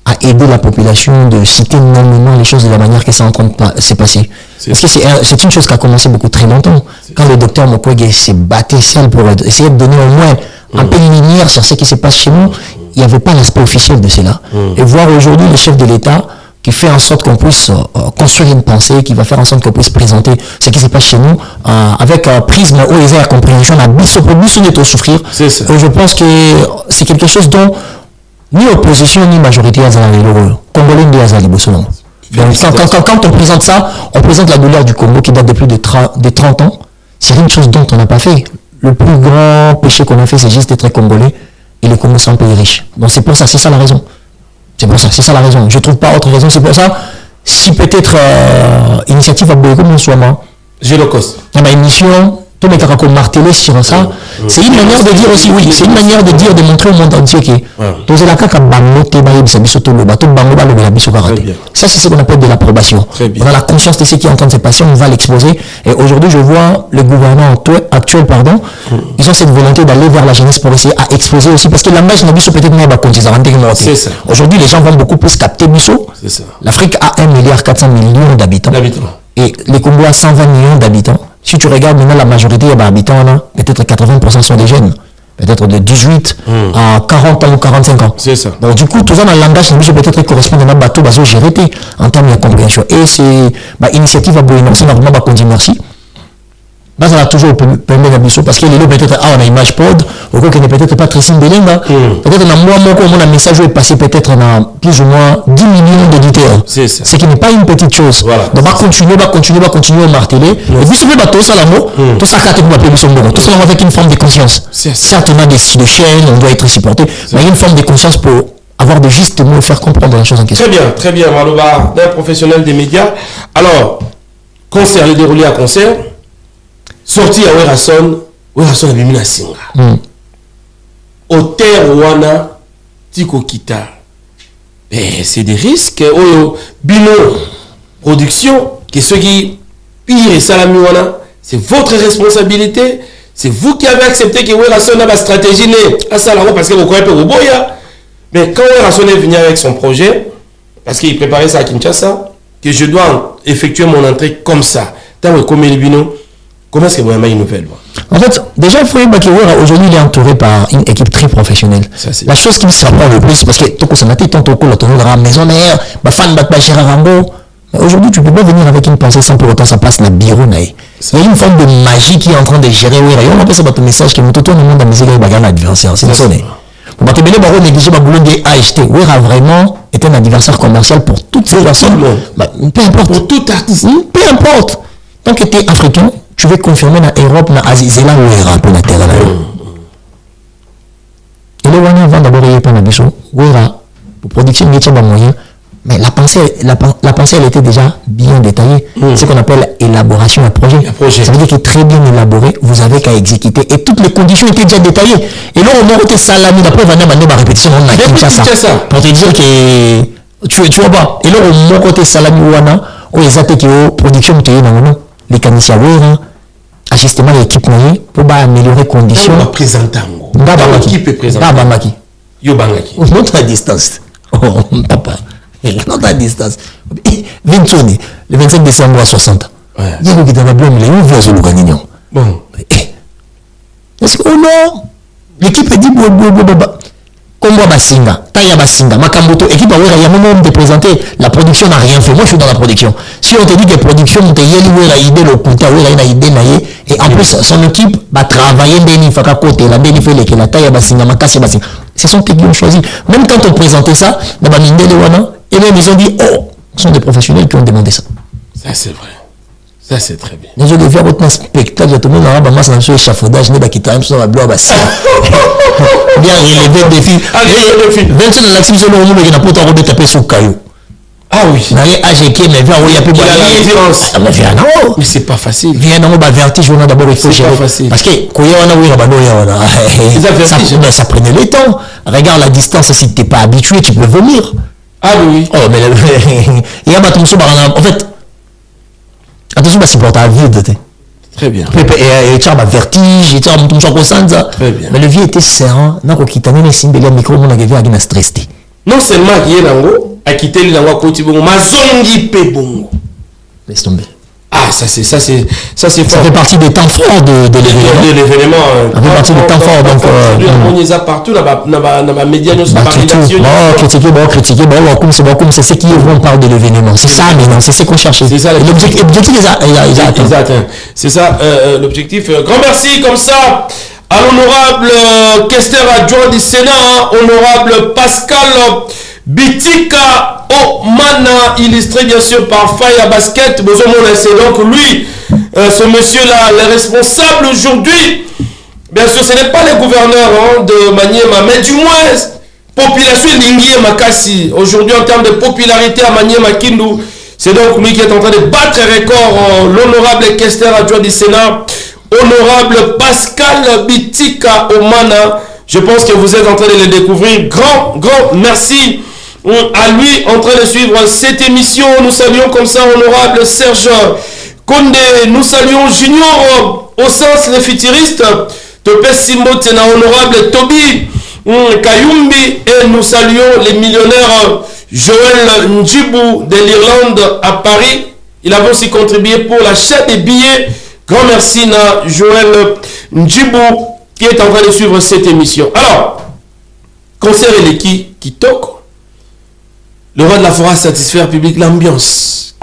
à aider la population, de citer nommément les choses de la manière que c'est en train de se passer. Parce que c'est une chose qui a commencé beaucoup très longtemps. Quand le docteur Mukwege s'est battu seul pour essayer de donner au moins un peu de lumière sur ce qui se passe chez nous, il n'y avait pas l'aspect officiel de cela. Et voir aujourd'hui le chef de l'État qui fait en sorte qu'on puisse construire une pensée, qui va faire en sorte qu'on puisse présenter ce qui se passe chez nous avec un prisme où il y a la compréhension, la biso de souffrir. Et je pense que c'est quelque chose dont ni opposition ni majorité Congolais ni Azali Bossolon. Quand on présente ça, on présente la douleur du Congo qui date de plus de 30 ans. C'est une chose dont on n'a pas fait. Le plus grand péché qu'on a fait, c'est juste d'être Congolais et le Congo c'est un pays riche. Donc c'est pour ça, c'est ça la raison. C'est ça la raison. Je ne trouve pas autre raison. C'est pour ça, si peut-être initiative à Boyko Monsouama, j'ai le cos. Dans ma émission, tout le monde a martelé sur ça. C'est une manière de dire aussi, oui, c'est une manière de dire, de montrer au monde entier que ça, c'est ce qu'on appelle de l'approbation. On a la conscience de ce qui est en train de se passer, on va l'exposer. Et aujourd'hui, je vois le gouvernement actuel, ils ont cette volonté d'aller vers la jeunesse pour essayer à exposer aussi, parce que la magie n'a peut-être pas c'est ça. Aujourd'hui, les gens vont beaucoup plus capter Bissot. L'Afrique a 1,4 milliard d'habitants. Et le Congo a 120 millions d'habitants. Si tu regardes maintenant la majorité des habitants, peut-être 80% sont des jeunes. Peut-être de 18 à 40 ans ou 45 ans. C'est ça. Donc du coup, tout ça dans le langage, peut-être correspond à un bateau gérer en termes de compréhension. Et c'est l'initiative à Bouyno, c'est normalement continuer merci. Ça a toujours permis d'habitude parce qu'il est peut-être on a image pod, ou quoi qu'il n'est peut-être pas très simple. Peut-être dans un message est passé peut-être dans plus ou moins 10 millions d'éditeurs. Ce qui n'est pas une petite chose. Voilà. Donc va continuer à marteler. Et puis ce bateau, ça l'amour, tout ça tout ça avec une forme de conscience. Certainement des chaînes, on doit être supporté, mais il y a une forme de conscience pour avoir de justes mots et faire comprendre la chose en question. Très bien, Maloba, d'un professionnel des médias. Alors, concert, le déroulé à concert. Sorti à Werason a mis na singa. Auteur wana tiko kita. C'est des risques. Bino production que ceux qui pire salami wana, c'est votre responsabilité. C'est vous qui avez accepté que Werason a la stratégie à Salamo parce que vous croyez que vous boya. Mais quand Werason est venu avec son projet, parce qu'il préparait ça à Kinshasa, que je dois effectuer mon entrée comme ça. Tant que comme Bino. Comment est-ce que vous avez une nouvelle? En fait, déjà, il faut dire qu'aujourd'hui, il est entouré par une équipe très professionnelle. La chose qui me surprend le plus, parce que tout ce matin, tant que la maison mère, ma fan bat Bachira Rambo. Aujourd'hui, tu ne peux pas venir avec une pensée sans pour autant ça passe la bureau. Il y a une forme de magie qui est en train de gérer. On appelle ça votre message qui est tout le monde dans la musique et un adversaire. C'est ça. Pour ne pas négliger ma boulot de AHT. Wera vraiment est un adversaire commercial pour toutes ces personnes. Peu importe. Pour tout artiste. Peu importe. Tant que tu es africain, tu veux confirmer dans l'Europe, dans l'Asie, c'est là où il y a un peu la terre. Et le Wana avant d'abord, il y a pas d'habitude. Pour production, il y a des moyens. Mais la pensée, elle était déjà bien détaillée. C'est ce qu'on appelle élaboration d'un projet. Ça veut dire qu'il est très bien élaboré, vous avez qu'à exécuter. Et toutes les conditions étaient déjà détaillées. Et là, on a été salami, d'après, on a ma répétition, on a Kinshasa. Pour te dire que tu vois pas. Et là, on a côté salami, Wana, on a été production, les Kanisia Wera, ajustement l'équipe pour améliorer les conditions. On présente l'équipe est présente. Yo bangaki. Notre à distance. Oh, papa. Notre à distance. Vinconi, le 25 décembre à 60. Il y a qui dans la blâme, il y a bon. Est-ce que non? L'équipe dit Combo Basinga, Taya Basinga, Makamboto, équipe il y a un moment de présenter, la production n'a rien fait. Moi je suis dans la production. Si on te dit que la production, on te dit qu'il idée le compte, et en plus son équipe va travailler Deni Faka côté, la Deni fait la Taya Basinga, Makasi Basinga. C'est son qui ont choisi. Même quand on présentait ça, dans Baminde Lewana, et même ils ont dit, oh, ce sont des professionnels qui ont demandé ça. Ça c'est vrai. Ça c'est très bien. Nous allons faire autant de spectacles, tout le monde aura masse dans ce échafaudage, n'est pas qui t'a même sur la bloc bassin. Bien relever le défi. Allez, le défi. 25 dans l'action, on nous met n'importe quoi de taper sur le caillou. Ah oui. N'allez AGK, mais viens, il y a plus de différence. Mais viens, non. Mais c'est pas facile. Viens, non, bah vertige, on a d'abord il faut gérer. Parce que quand il y a un ça prenait le temps. Regarde la distance, si tu n'es pas habitué, tu peux vomir. Ah oui. Oh, mais il y a un bâton en fait. Attention, c'est pour ta vie. Très bien. Et tu as un vertige, tu as un ça. Très bien. Mais le vieux était serein. Non, quand il t'a mis le micro, on a vu stress. Non seulement il est nango, a quitté le nango côté bongo, ma zongi pe bongo. Laisse tomber. Ah, ça c'est fort. Ça fait partie des temps forts de l'événement. Ça fait partie des temps forts. Donc, on y a partout, dans la média, nous sommes critiquer, comme c'est ce qui on parle de l'événement. C'est ça, mais non, c'est ce qu'on cherchait. C'est ça, l'objectif, ils atteint. C'est ça, l'objectif. Grand merci, comme ça, à l'honorable questeur adjoint du Sénat, honorable Pascal Bitika Omana, illustré bien sûr par Faya Basket. C'est donc lui, ce monsieur-là, le responsable aujourd'hui. Bien sûr, ce n'est pas le gouverneur de Maniema, mais du moins, population Linguier Makassi. Aujourd'hui, en termes de popularité à Maniema Kindu, c'est donc lui qui est en train de battre un record. L'honorable questeur adjoint du Sénat, honorable Pascal Bitika Omana. Je pense que vous êtes en train de le découvrir. Grand merci à lui en train de suivre cette émission. Nous saluons comme ça honorable Serge Konde, nous saluons Junior au sens le futuriste, Topé Simbo Tena, honorable Tobi Kayumbi, et nous saluons les millionnaires Joël Njibou de l'Irlande à Paris. Il a aussi contribué pour l'achat des billets. Grand merci à Joël Njibou qui est en train de suivre cette émission. Alors, concert et qui toque. Le roi de la forêt satisfaire public l'ambiance.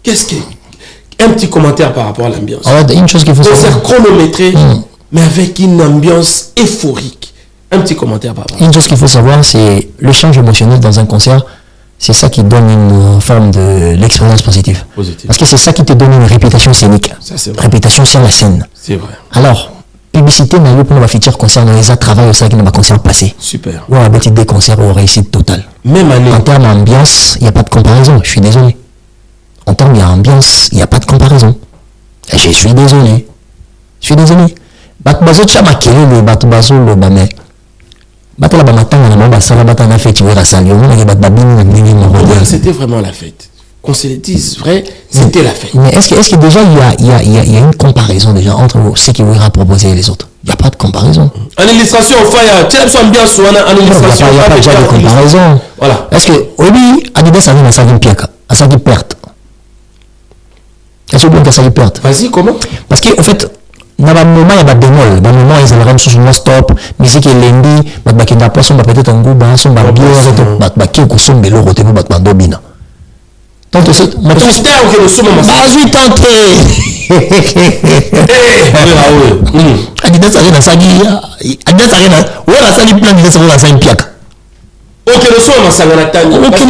Qu'est-ce que... Un petit commentaire par rapport à l'ambiance. Une chose qu'il faut savoir. Concert chronométré, mais avec une ambiance euphorique. Un petit commentaire par rapport. Une chose qu'il faut savoir, c'est le change émotionnel dans un concert. C'est ça qui donne une forme de l'expérience positive. Parce que c'est ça qui te donne une réputation scénique. Ça, c'est vrai. Réputation sur la scène. C'est vrai. Alors, publicité, on a eu pour nos futurs concerts, on les a travaillé au sein de nos concerts passés. Super. On a bâti des concerts aux réussites totales. Même année. En termes d'ambiance, il n'y a pas de comparaison. Je suis désolé. En termes d'ambiance, il n'y a pas de comparaison. Et je suis désolé. Je suis désolé. Batbazo chama kelele batbazo lo bame. Batala bamatanga na mamba sala batana fête wera salio na ke batbabini na ndenge mo. C'était vraiment la fête. Qu'on se le dise vrai, c'était la fête. Mais est-ce que déjà il y a une comparaison déjà entre ce qui wera proposé et les autres? Il n'y a pas de comparaison. En illustration, enfin, tu as ambiance ou en illustration. Il n'y a pas déjà de comparaison. Voilà. Est-ce que oui, Adidas a vu na sali piaka, a sali perte. Est-ce que vous avez perte? Vas-y, comment? Parce qu'en fait, dans le moment, il y a des bémols. Dans le moment, ils ont sous une stop, musique et lundi, il y a peut-être un goût, il y a bière, il y a un bélo, il y a un dobina. Donc, c'est. C'est un que nous sommes en vas-y, tentez! Adidas a rien à sali. Adidas a rien à. Oui, la sali plein de ça, ça piaka. Ok, nous sommes en Saganatani. Ok, il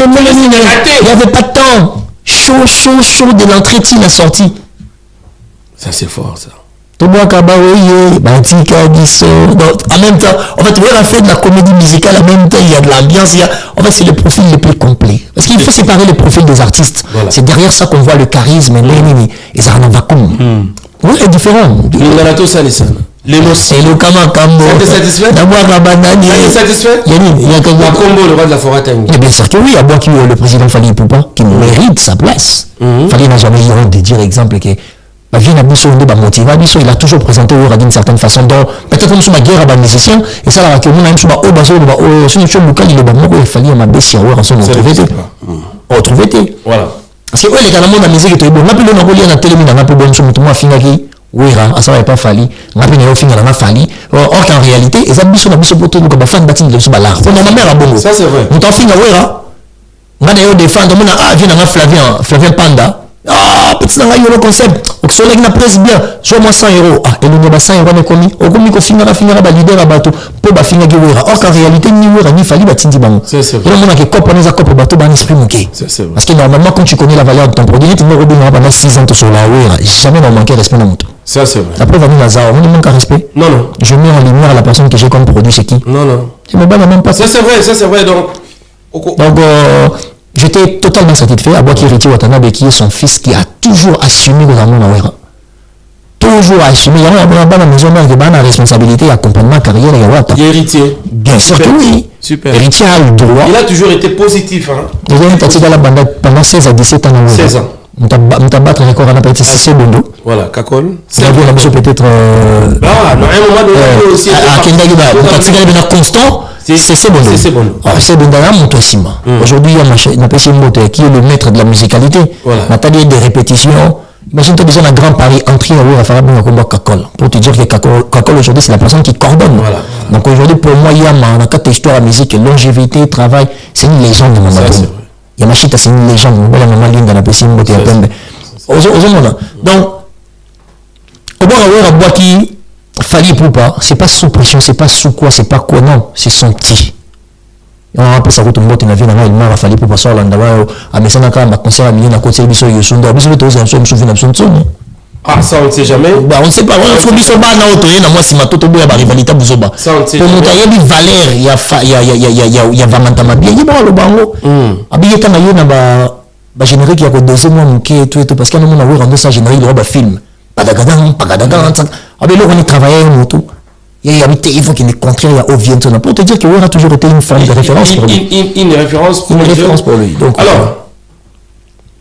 n'y avait pas de temps. Chaud de l'entretien la sortie. Ça c'est fort ça. En même temps, en fait, on a fait de la comédie musicale, en même temps, il y a de l'ambiance, en fait, c'est le profil le plus complet. Parce qu'il faut séparer le profil des artistes. Voilà. C'est derrière ça qu'on voit le charisme et ça en va comme. Oui, c'est différent. L'émotion. Et le Kamakambo. T'es satisfait? T'es satisfait? Il y a Combo, le roi de la forêt. Bien sûr que oui, à moi qui le président Fali Poupa, qui mérite sa place. Fali n'a jamais eu honte de dire, exemple, que il a toujours présenté d'une certaine façon. Donc, peut-être que je guerre à musicien, et ça, là, que nous, même, il fallait ma baisse sur en son autorité. Voilà. Parce que, oui, les canons de la musique, on a pu le nommer à la télé, on a pu le nommer oui, ça va pas fallu. On a pu le finir à Fali. Or qu'en réalité, ils ont mis sur la bouche pour tout comme fan bâtiment de ce balard. On a mère à bon. Ça, c'est vrai. On t'en finit à Wera. On a des fans, on a Flavien Panda. Ah, petit dans le concept. Ok, soleil n'a presse bien, soit moi 100 euros. Ah, et le n'y a 100 euros n'est commis. Au commis qu'on finira leader à bateau. Pour ba finir guérir. Or qu'en réalité, ni wera ni fali batindi bango. C'est vrai. Et le monde a que cop on a cop bateau ban esprit mouké. Parce que normalement quand tu connais la valeur de ton produit, tu ne reviendras pendant 6 ans sur la wera. Jamais n'en manquer respect dans mon tour. Ça c'est vrai. La preuve à Lazare, on ne manque à respect. Non non. Je mets en lumière la personne que j'ai comme produit, c'est qui? Non non. Je me bats même pas. Ça c'est vrai donc. J'étais totalement satisfait à Boaki Riti Watanabe qui est son fils qui a toujours assumé gouvernement la wera. Toujours assumé. Il y a une maison mère qui a la responsabilité, accompagnement, carrière et Wata. Il est héritier. Bien sûr que oui. Super. Héritier a le droit. Il a toujours été positif. Hein. Il a été pendant 16 à 17 ans. 16 ans. On t'a battu record à la partie c'est Bondo. Voilà, Kakol. C'est la mission peut-être. Ah, non, à un moment donné aussi. À Kendagiba, on t'a constant. C'est Bondo. C'est Bondo. C'est Bondo là, mon toissima. Aujourd'hui, il y a Pessi Mbote qui est le maître de la musicalité. Voilà. On a des répétitions. Imagine-toi déjà la Grand Paris entrée à faire un combat Kakol. Pour te dire que Kakol aujourd'hui, c'est la personne qui coordonne. Voilà. Donc aujourd'hui, pour moi, il y a ma carte histoire à musique, longévité, travail. C'est une légende de mon mari. Il y a Machita, c'est une légende. La maman Linda dans la Pessi Mbote à Pembe. Donc, au moins, à boire qui fallait pour pas, c'est pas sous pression, c'est pas sous quoi, c'est pas quoi, non, c'est son petit. On a appelé ça route mbote na vie na il m'a fallu pour passer à l'endroit à mesana ka ma concert à milieu na côté biso yosundo biso to za so souvenir absolu. Ah ça on ne sait jamais. Bah on ne sait pas, on faut biso ba na auto na moi si ma toto boya ba rivalité buzoba. Ça on ne sait pas. Pour monter il valeur, il y a vamanta mabia, il ba lo bango. Abi yeta na yo na ba générique ya ko deuxième mois muké tout parce que nous na wo rendre ça générique le ba film. Padagadan. Abi lo on y travailler moto. Il y a il faut qu'il est contraire à Oviento pour te dire que Wera a toujours été une forme de référence pour lui. Une référence pour lui. Donc, alors,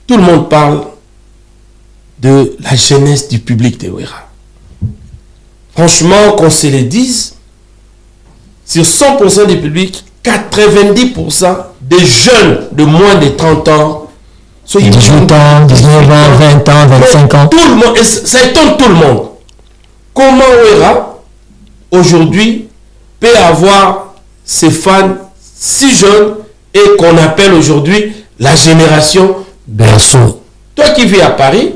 tout le monde parle de la jeunesse du public de Wera. Franchement, qu'on se le dise, sur 100% du public, 90% des jeunes de moins de 30 ans, 18 ans, 19 ans, 20 ans, 25 ans. Tout le monde, ça étonne tout le monde. Comment Wera aujourd'hui peut avoir ses fans si jeunes et qu'on appelle aujourd'hui la génération berceau. Toi qui vis à Paris,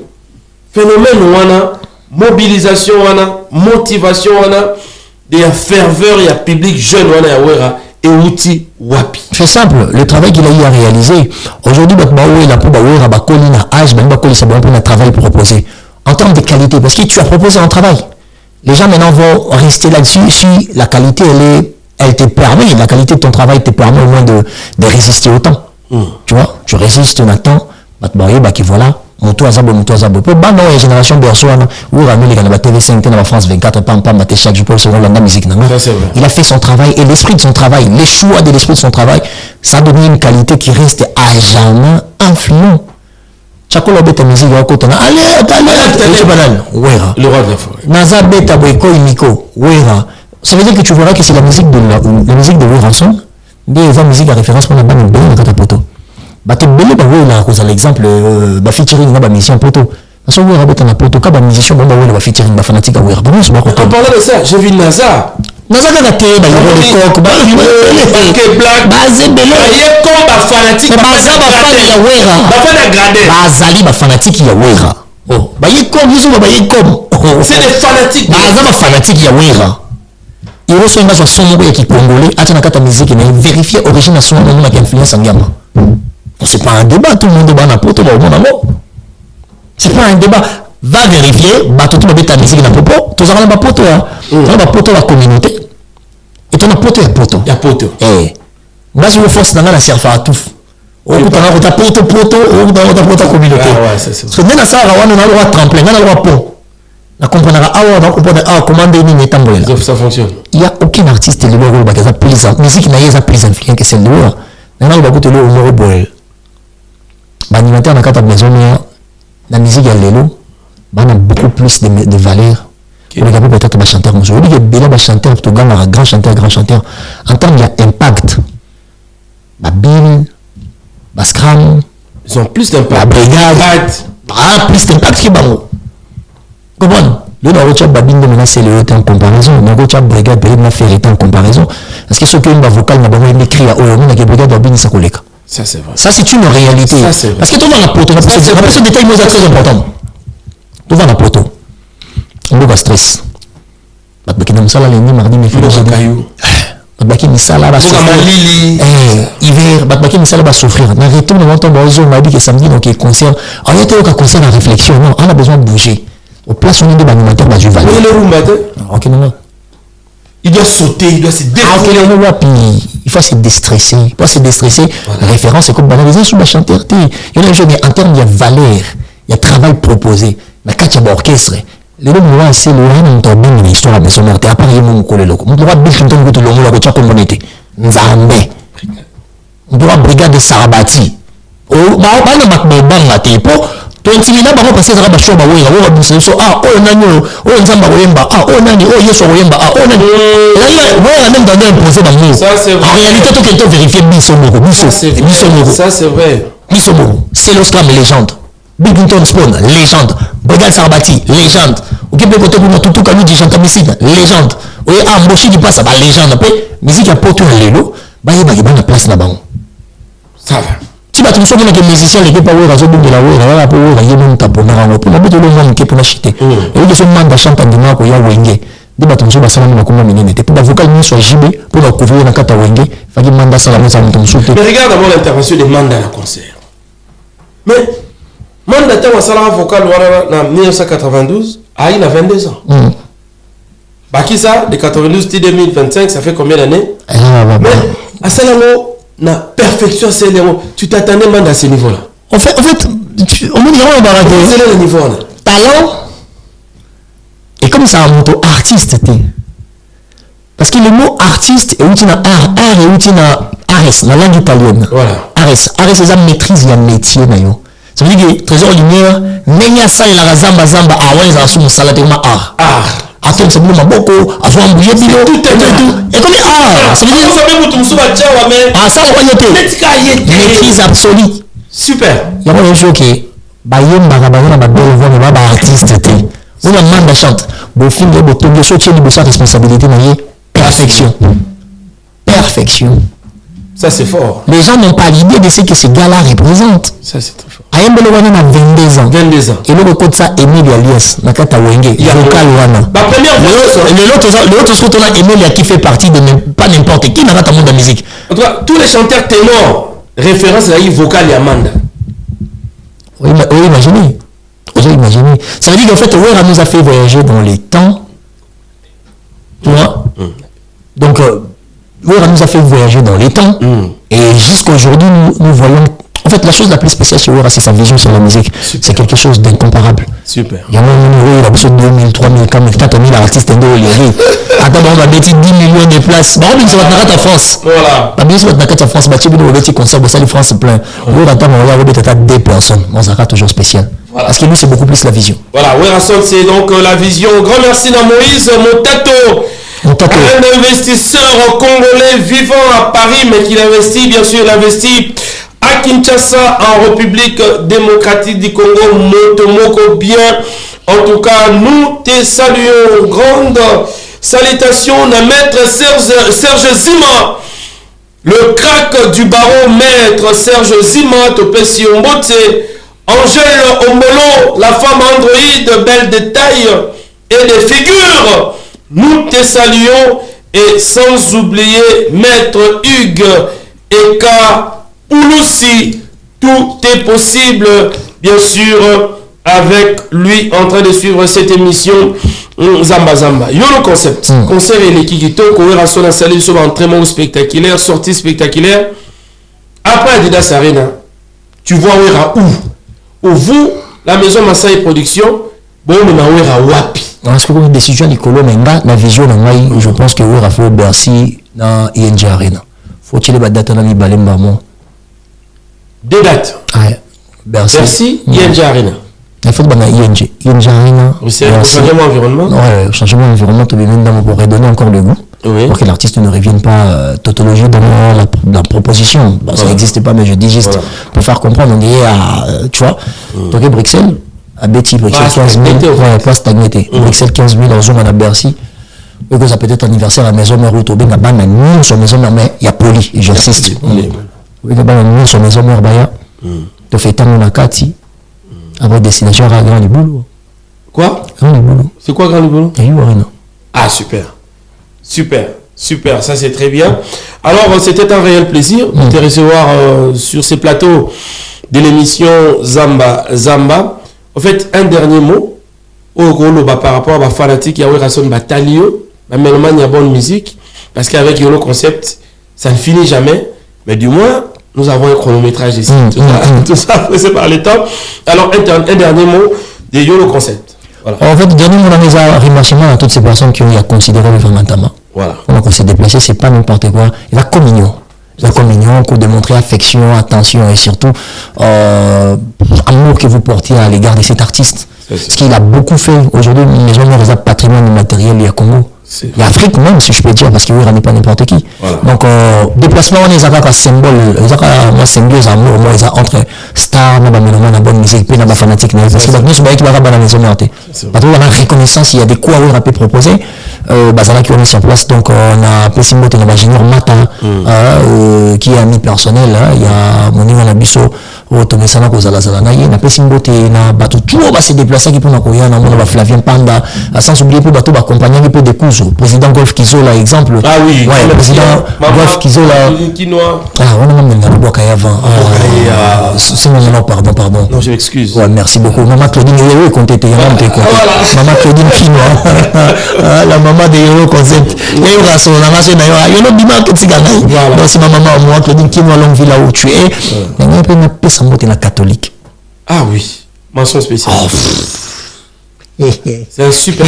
phénomène wana, mobilisation wana, motivation wana, des ferveur et un public jeune wana ya Wera et outil wapi. C'est simple, le travail qu'il a eu à réaliser. Aujourd'hui, il a pour Wera bakoli na âge, même bakoli ça un travail proposé en termes de qualité parce que tu as proposé un travail. Les gens maintenant vont rester là-dessus si la qualité elle te permet, la qualité de ton travail te permet au moins de résister au temps. Tu vois, tu résistes maintenant, voilà, moto azabo. Pour non, la génération berceau, où ramener les gars de TV5, dans la France 24, pam, chaque jour pour se rendre la musique. Il a fait son travail et l'esprit de son travail, les choix de l'esprit de son travail, ça a donné une qualité qui reste à jamais influent. Chaque fois que musique va côté le roi de la forêt. Naza beta boyko imiko Wera. Ça veut dire que tu verras que c'est la musique de Wera son. Des musique à référence pour la bande de la catapoto. Bah tu belé bah Wera cause l'exemple bah featuring na ba mission poto. Parce que Wera beta na poto ka ba musicien bon bah Wera featuring ba fanatique à Wera. Bon c'est pas en parlant de ça, j'ai vu Naza na té ba yoro coq ba black ba zembele aye comme ba fanatique ba za ba fan ya Wera ba fan agradé ba zali ba fanatique ya Wera. Oh ba yi comme ils sont ba yi comme c'est des fanatiques ba za ba fanatique ya Wera. Il reçoit une son moko qui congolais atana kata musique mais vérifier origine son nom na influence ngama. C'est pas un débat, tout le monde débat na poto ba mon amour. C'est pas un débat. Va vérifier, bah tout le monde ta musique na popo, tous avons ba poto là. On ba poto la communauté. Et ton poto ya poto. Ya poto. Eh. Moi je me force dans la serfa à tout. On peut avoir ta poto, on peut avoir ta poto communauté. Ah ouais, c'est ça. Parce que dans ça on a le droit tremplin, on a le droit pont. La comprendra on comprendre comment ni metamboler. Ça fonctionne. Il y a aucun artiste le rôle ba plus musique na yeza plus influent que celle de là. Maintenant ba côté le numéro boel. Ba animateur na kata maison la musique ya lelo ba a beaucoup plus de valeur. On regarde peut-être les chanteurs. Je veux dire que les chanteurs, tu gagnes un grand chanteur. En termes d'impact, la Bill, la Scram, ils ont plus d'impact. La Brigade, plus d'impact que Bango. Comment? Le Narocha Babine de menacer le haut en comparaison. Le Narocha Brigade peut être fait en comparaison. Parce que ce que une vocal n'a pas écrit à Oyo, la Brigade Babine sa collègue. Ça c'est vrai. Ça c'est une réalité. Parce que tout le monde a porté. Parce que ce détail est très important. Tu vas la poto. On va stress. Batbaki na musala lundi, mardi, mercredi. Batbaki misala va souffrir. Hiver, Batbaki misala va souffrir. Na retour de longtemps, on m'a dit que samedi, donc il concert. En réalité, il y a concert la réflexion. Non, on a besoin de bouger. Au place, on est des animateurs, bah, du Valais. Oui, le room matin. Ok, non. Il doit sauter, il doit se défouler. Il faut se déstresser. Il faut se déstresser. La référence, c'est comme banaliser sur la chanterté. Il y a un jeu, mais en termes de valeur, il y a travail proposé. Mais quand il y a un orchestre, les deux mots, c'est le règne de bien une histoire, mais son mère, à part, il y a mon collègue. On doit Bill Clinton, le long, la route, comme on était. Nzambe. On doit brigade Sarabati. Oh, bah, on a ma banga, t'es pour. Donc, il y a des gens qui ont des choses qui sont ah, oh, nani, oh, nzamba oyemba, ah, oh, nani, oh, yeso oyemba, ah, oh, nani. Là, il y a même dans imposé dans le mot. En réalité, tout quelqu'un vérifie Bissomoro. Ça, c'est vrai. Bissomoro, c'est l'Oscram, légende. Bill Clinton Spawn, légende. Brigade Sarabati, légende. Au Québec, côté de tout Kanu du Chantamicide, légende. Oui, ah, Moshi qui passe, bah, légende. Après, musique à Porto et Lélo, bah, il y a une place là-bas. Ça va. Si tu as des musiciens, les gens qui ont des de la web, ils ont des gens qui ont des gens qui ont des gens qui ont des gens qui ont des des bâtons sur la salle de la commune pour la vocal soit JB pour la couvrir la carte à Wenge, il faut mandat ça la maison de ton souffle. Mais regarde d'abord l'intervention des mandats à la concert. Mais mandat à salle vocal en 1992, il a 22 ans. Bah qui ça de 92 à 2025, ça fait combien d'années? Mais à Salamo na perfection c'est les mots. Tu t'attendais même à ce niveau-là. En fait, on me dirait c'est le niveau là. Talent. Et comme ça, un mot artiste, parce que le mot artiste est outil na art est outil na ares, la langue italienne. Voilà. Ares, c'est ça maîtrise le métier na yo. Ça veut dire que trésor lumière, nenya ça il a zamba ah ouais ça sous salade ma art. Attends, c'est bon maboko, avoir un bouillet bilo, tout. Et comme ça veut dire ça on va y maîtrise absolue. Super. Il y a un jeu qui bayem barabara na belle voix na ba artiste té. On a demande de chante. Bon film de tomber sur sa responsabilité perfection. Ça c'est fort. Les gens n'ont pas l'idée de ce que ces gars-là représentent. Ça c'est très fort. Ayem Belewana a 22 ans. 22 ans. Et le code ça Emile Alias, Nakata Wenge, vocal Wana. La première fois. L'autre chose on a Emile qui fait partie de pas n'importe qui n'a pas monde de la musique. En tout cas, tous les chanteurs ténors référence à vocal et Amanda. Oui, imaginez. Vous imaginez. Ça veut dire qu'en fait, Ouera nous a fait voyager dans les temps. Tu vois? Donc, Ouera nous a fait voyager dans les temps. Et jusqu'à aujourd'hui, nous voyons. En fait, la chose la plus spéciale chez Ouera, c'est sa vision sur la musique. C'est quelque chose d'incomparable. Super. Il y a un numéro, il a besoin de 2000, 3000, 4000 artistes en dehors. Attends, on va mettre 10 millions de places. Bah, on va mettre en France. Voilà. Bah, bien sûr, on va mettre en France. Bah, tu vas mettre concert, ça, les France plein. Ouera, attends, on va mettre 2 personnes. On sera toujours spécial. Voilà. Parce que lui, c'est beaucoup plus la vision. Voilà, Ouera Son, c'est donc la vision. Grand merci à Moïse Motato. Un investisseur congolais vivant à Paris, mais qui investit, bien sûr, il investit à Kinshasa, en République démocratique du Congo. Motomoko bien. En tout cas, nous te saluons. Grande salutation à maître Serge Zima. Le crack du baron maître Serge Zima, Topesi Ombote. Angèle Omolo, la femme androïde, belle de taille et de figure. Nous te saluons et sans oublier Maître Hugues Eka Ouloussi. Tout est possible, bien sûr, avec lui en train de suivre cette émission Zamba Zamba. Yo le concept. Concert et l'équipe Ouera Son installé sur un très bon spectaculaire, sortie spectaculaire. Après Adidas Arena, tu vois Ouera où? Vous, la maison Masai Production, bon, on a Ouera Wapi. Parce que comme décision Nicolo Menga, la vision, je pense que Ouera fait Bercy dans ING Arena. Faut-il les dates dans les Balemba? 2 dates. Ouais. Bercy, ING Arena. Il faut que ING Arena. C'est le changement d'environnement. Ouais, le changement d'environnement, pour redonner encore le goût. Oui. Pour que l'artiste ne revienne pas tautologier dans la proposition. Bah, ça n'existe pas, mais je dis juste pour faire comprendre. On est à, tu vois, donc Bruxelles, à Betty, Bruxelles 15 000, place Tagnete. Bruxelles 15 000, en zone à Bercy. Et que ça peut être anniversaire à la maison mère ou Tobin, à Banane, sur maison mère, mais il y a poli, et j'insiste. Oui, il y a Banane, sur maison mère, Baya. Tu fais tant de Kati, avec destination à Grand les boulots. Quoi? Grand Libolo. C'est quoi Grand Libolo? Arena. Ah, super. Super. Super, ça c'est très bien. Alors, c'était un réel plaisir de te recevoir sur ces plateaux de l'émission Zamba Zamba. En fait, un dernier mot. Par rapport à ma fanatique, il y a Rason Batalio, ma mélomane, il y a bonne musique. Parce qu'avec Yolo Concept, ça ne finit jamais. Mais du moins, nous avons un chronométrage ici. Tout ça, c'est par les temps. Alors, un dernier mot de Yolo Concept. Voilà. En fait, dernier mot, on a un remerciement à toutes ces personnes qui ont considéré le Fangantama. Voilà. Donc, on s'est déplacé, c'est pas n'importe quoi. La communion. La communion, pour démontrer affection, attention et surtout amour que vous portez à l'égard de cet artiste. Ce qu'il a beaucoup fait. Aujourd'hui, les gens ont un patrimoine immatériel, il y a Congo. Il y a Afrique même, si je peux dire, parce qu'il n'y a pas n'importe qui. Voilà. Donc, déplacement, on est un symbole, moi, symbiose amour, moi, ils entre stars, la bonne musique, puis la fanatique. Parce que nous, c'est pas qui va dans les zones. Parce qu'on a reconnaissance, il y a des coups à peut proposer. Bazana qui ont mis sur place, donc on a Pessimbo et l'ingénieur Mata, qui est ami personnel. Il y a Moni Wanabiso, Tomesana Kozalazalana, il y a Pessimbo et na bateau, tout va se déplacer qui pour nous courir, on a Flavien Panda, sans oublier pour bateau, accompagner un peu de coups. Président Golf Kizo, là, exemple. Ah oui, ouais, le président Golf Kizo, là. Ah, on a même le Bokaï avant. C'est mon nom, pardon. Non, je m'excuse. Ouais, merci beaucoup. Maman Claudine, il est compté, Maman Claudine Kino, la maman de Yolo Concept. Il y a une raison, la maman de Yolo Bima, que tu gagnes. Donc, c'est ma maman, moi, Claudine Kino, à longue ville là où tu es. Il y a un peu une peste en mode catholique. Ah oui, mention spéciale. C'est un super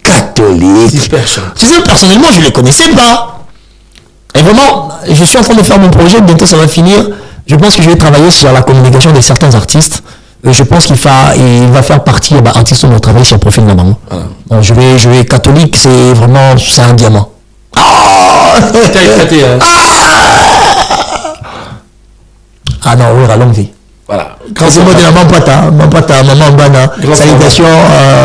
catholique. Super chant. Tu sais, personnellement, je ne les connaissais pas. Et vraiment, je suis en train de faire mon projet, bientôt ça va finir. Je pense que je vais travailler sur la communication de certains artistes. Je pense qu'il va faire partie, artiste, on va travailler sur le profil de la maman. Donc, je vais catholique, c'est vraiment, c'est un diamant. Ah non, oui, à longue vie. Voilà. Quand c'est moi de la maman Bana, salutations,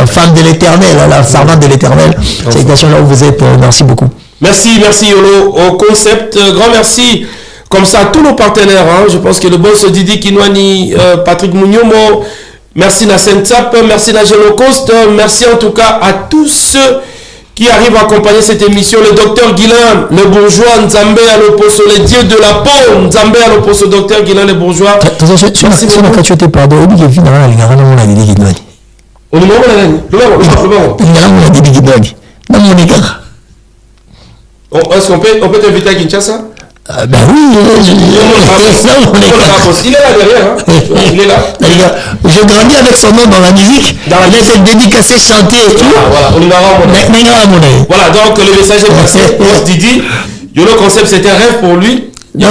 femme de l'éternel, la servante de l'éternel. Salutations là où vous êtes, merci beaucoup. Merci Yolo, au concept, grand merci. Comme ça, à tous nos partenaires, je pense que le boss Didi Kinwani, Patrick Mouniomo, merci Nasen Tsap, merci Nagelo Coste, merci en tout cas à tous ceux qui arrivent à accompagner cette émission, le docteur Guilain, le bourgeois, Nzambe à l'opposo, le dieu de la peau, Nzambe à l'opposo, docteur Guilain, le bourgeois. Merci beaucoup. Tu étais pardon, on dit qu'il y a un gars qui a dit qu'il on est mort, est-ce qu'on peut t'inviter à Kinshasa? Ben oui, il est là derrière, il est là. J'ai grandi avec son nom dans la musique, il a été dédicacé, chanté et tout. Voilà, donc le message est passé. Didi, Yolo Concept, c'était un rêve pour lui. On va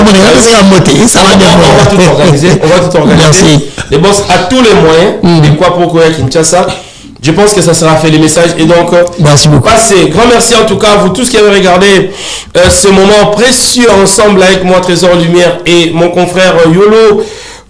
tout organiser. Merci. Les boss à tous les moyens, de quoi pour courir à Kinshasa. Je pense que ça sera fait les messages et donc merci beaucoup. Passez. Grand merci en tout cas à vous tous qui avez regardé ce moment précieux ensemble avec moi Trésor Lumière et mon confrère Yolo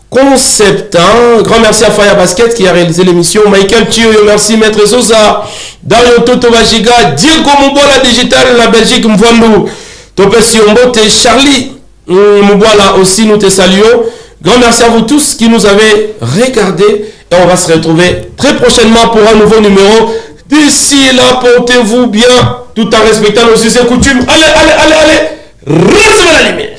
Concept. Grand merci à Fire Basket qui a réalisé l'émission. Michael Thio, merci Maître Sosa, Dario Toto Bajiga, Diego Moubola Digital, la Belgique Mvwandu, Topé Siombo, Charlie Moubola aussi, nous te saluons. Grand merci à vous tous qui nous avez regardé. Et on va se retrouver très prochainement pour un nouveau numéro. D'ici là, portez-vous bien, tout en respectant nos us et coutumes. Allez, restez à la limite.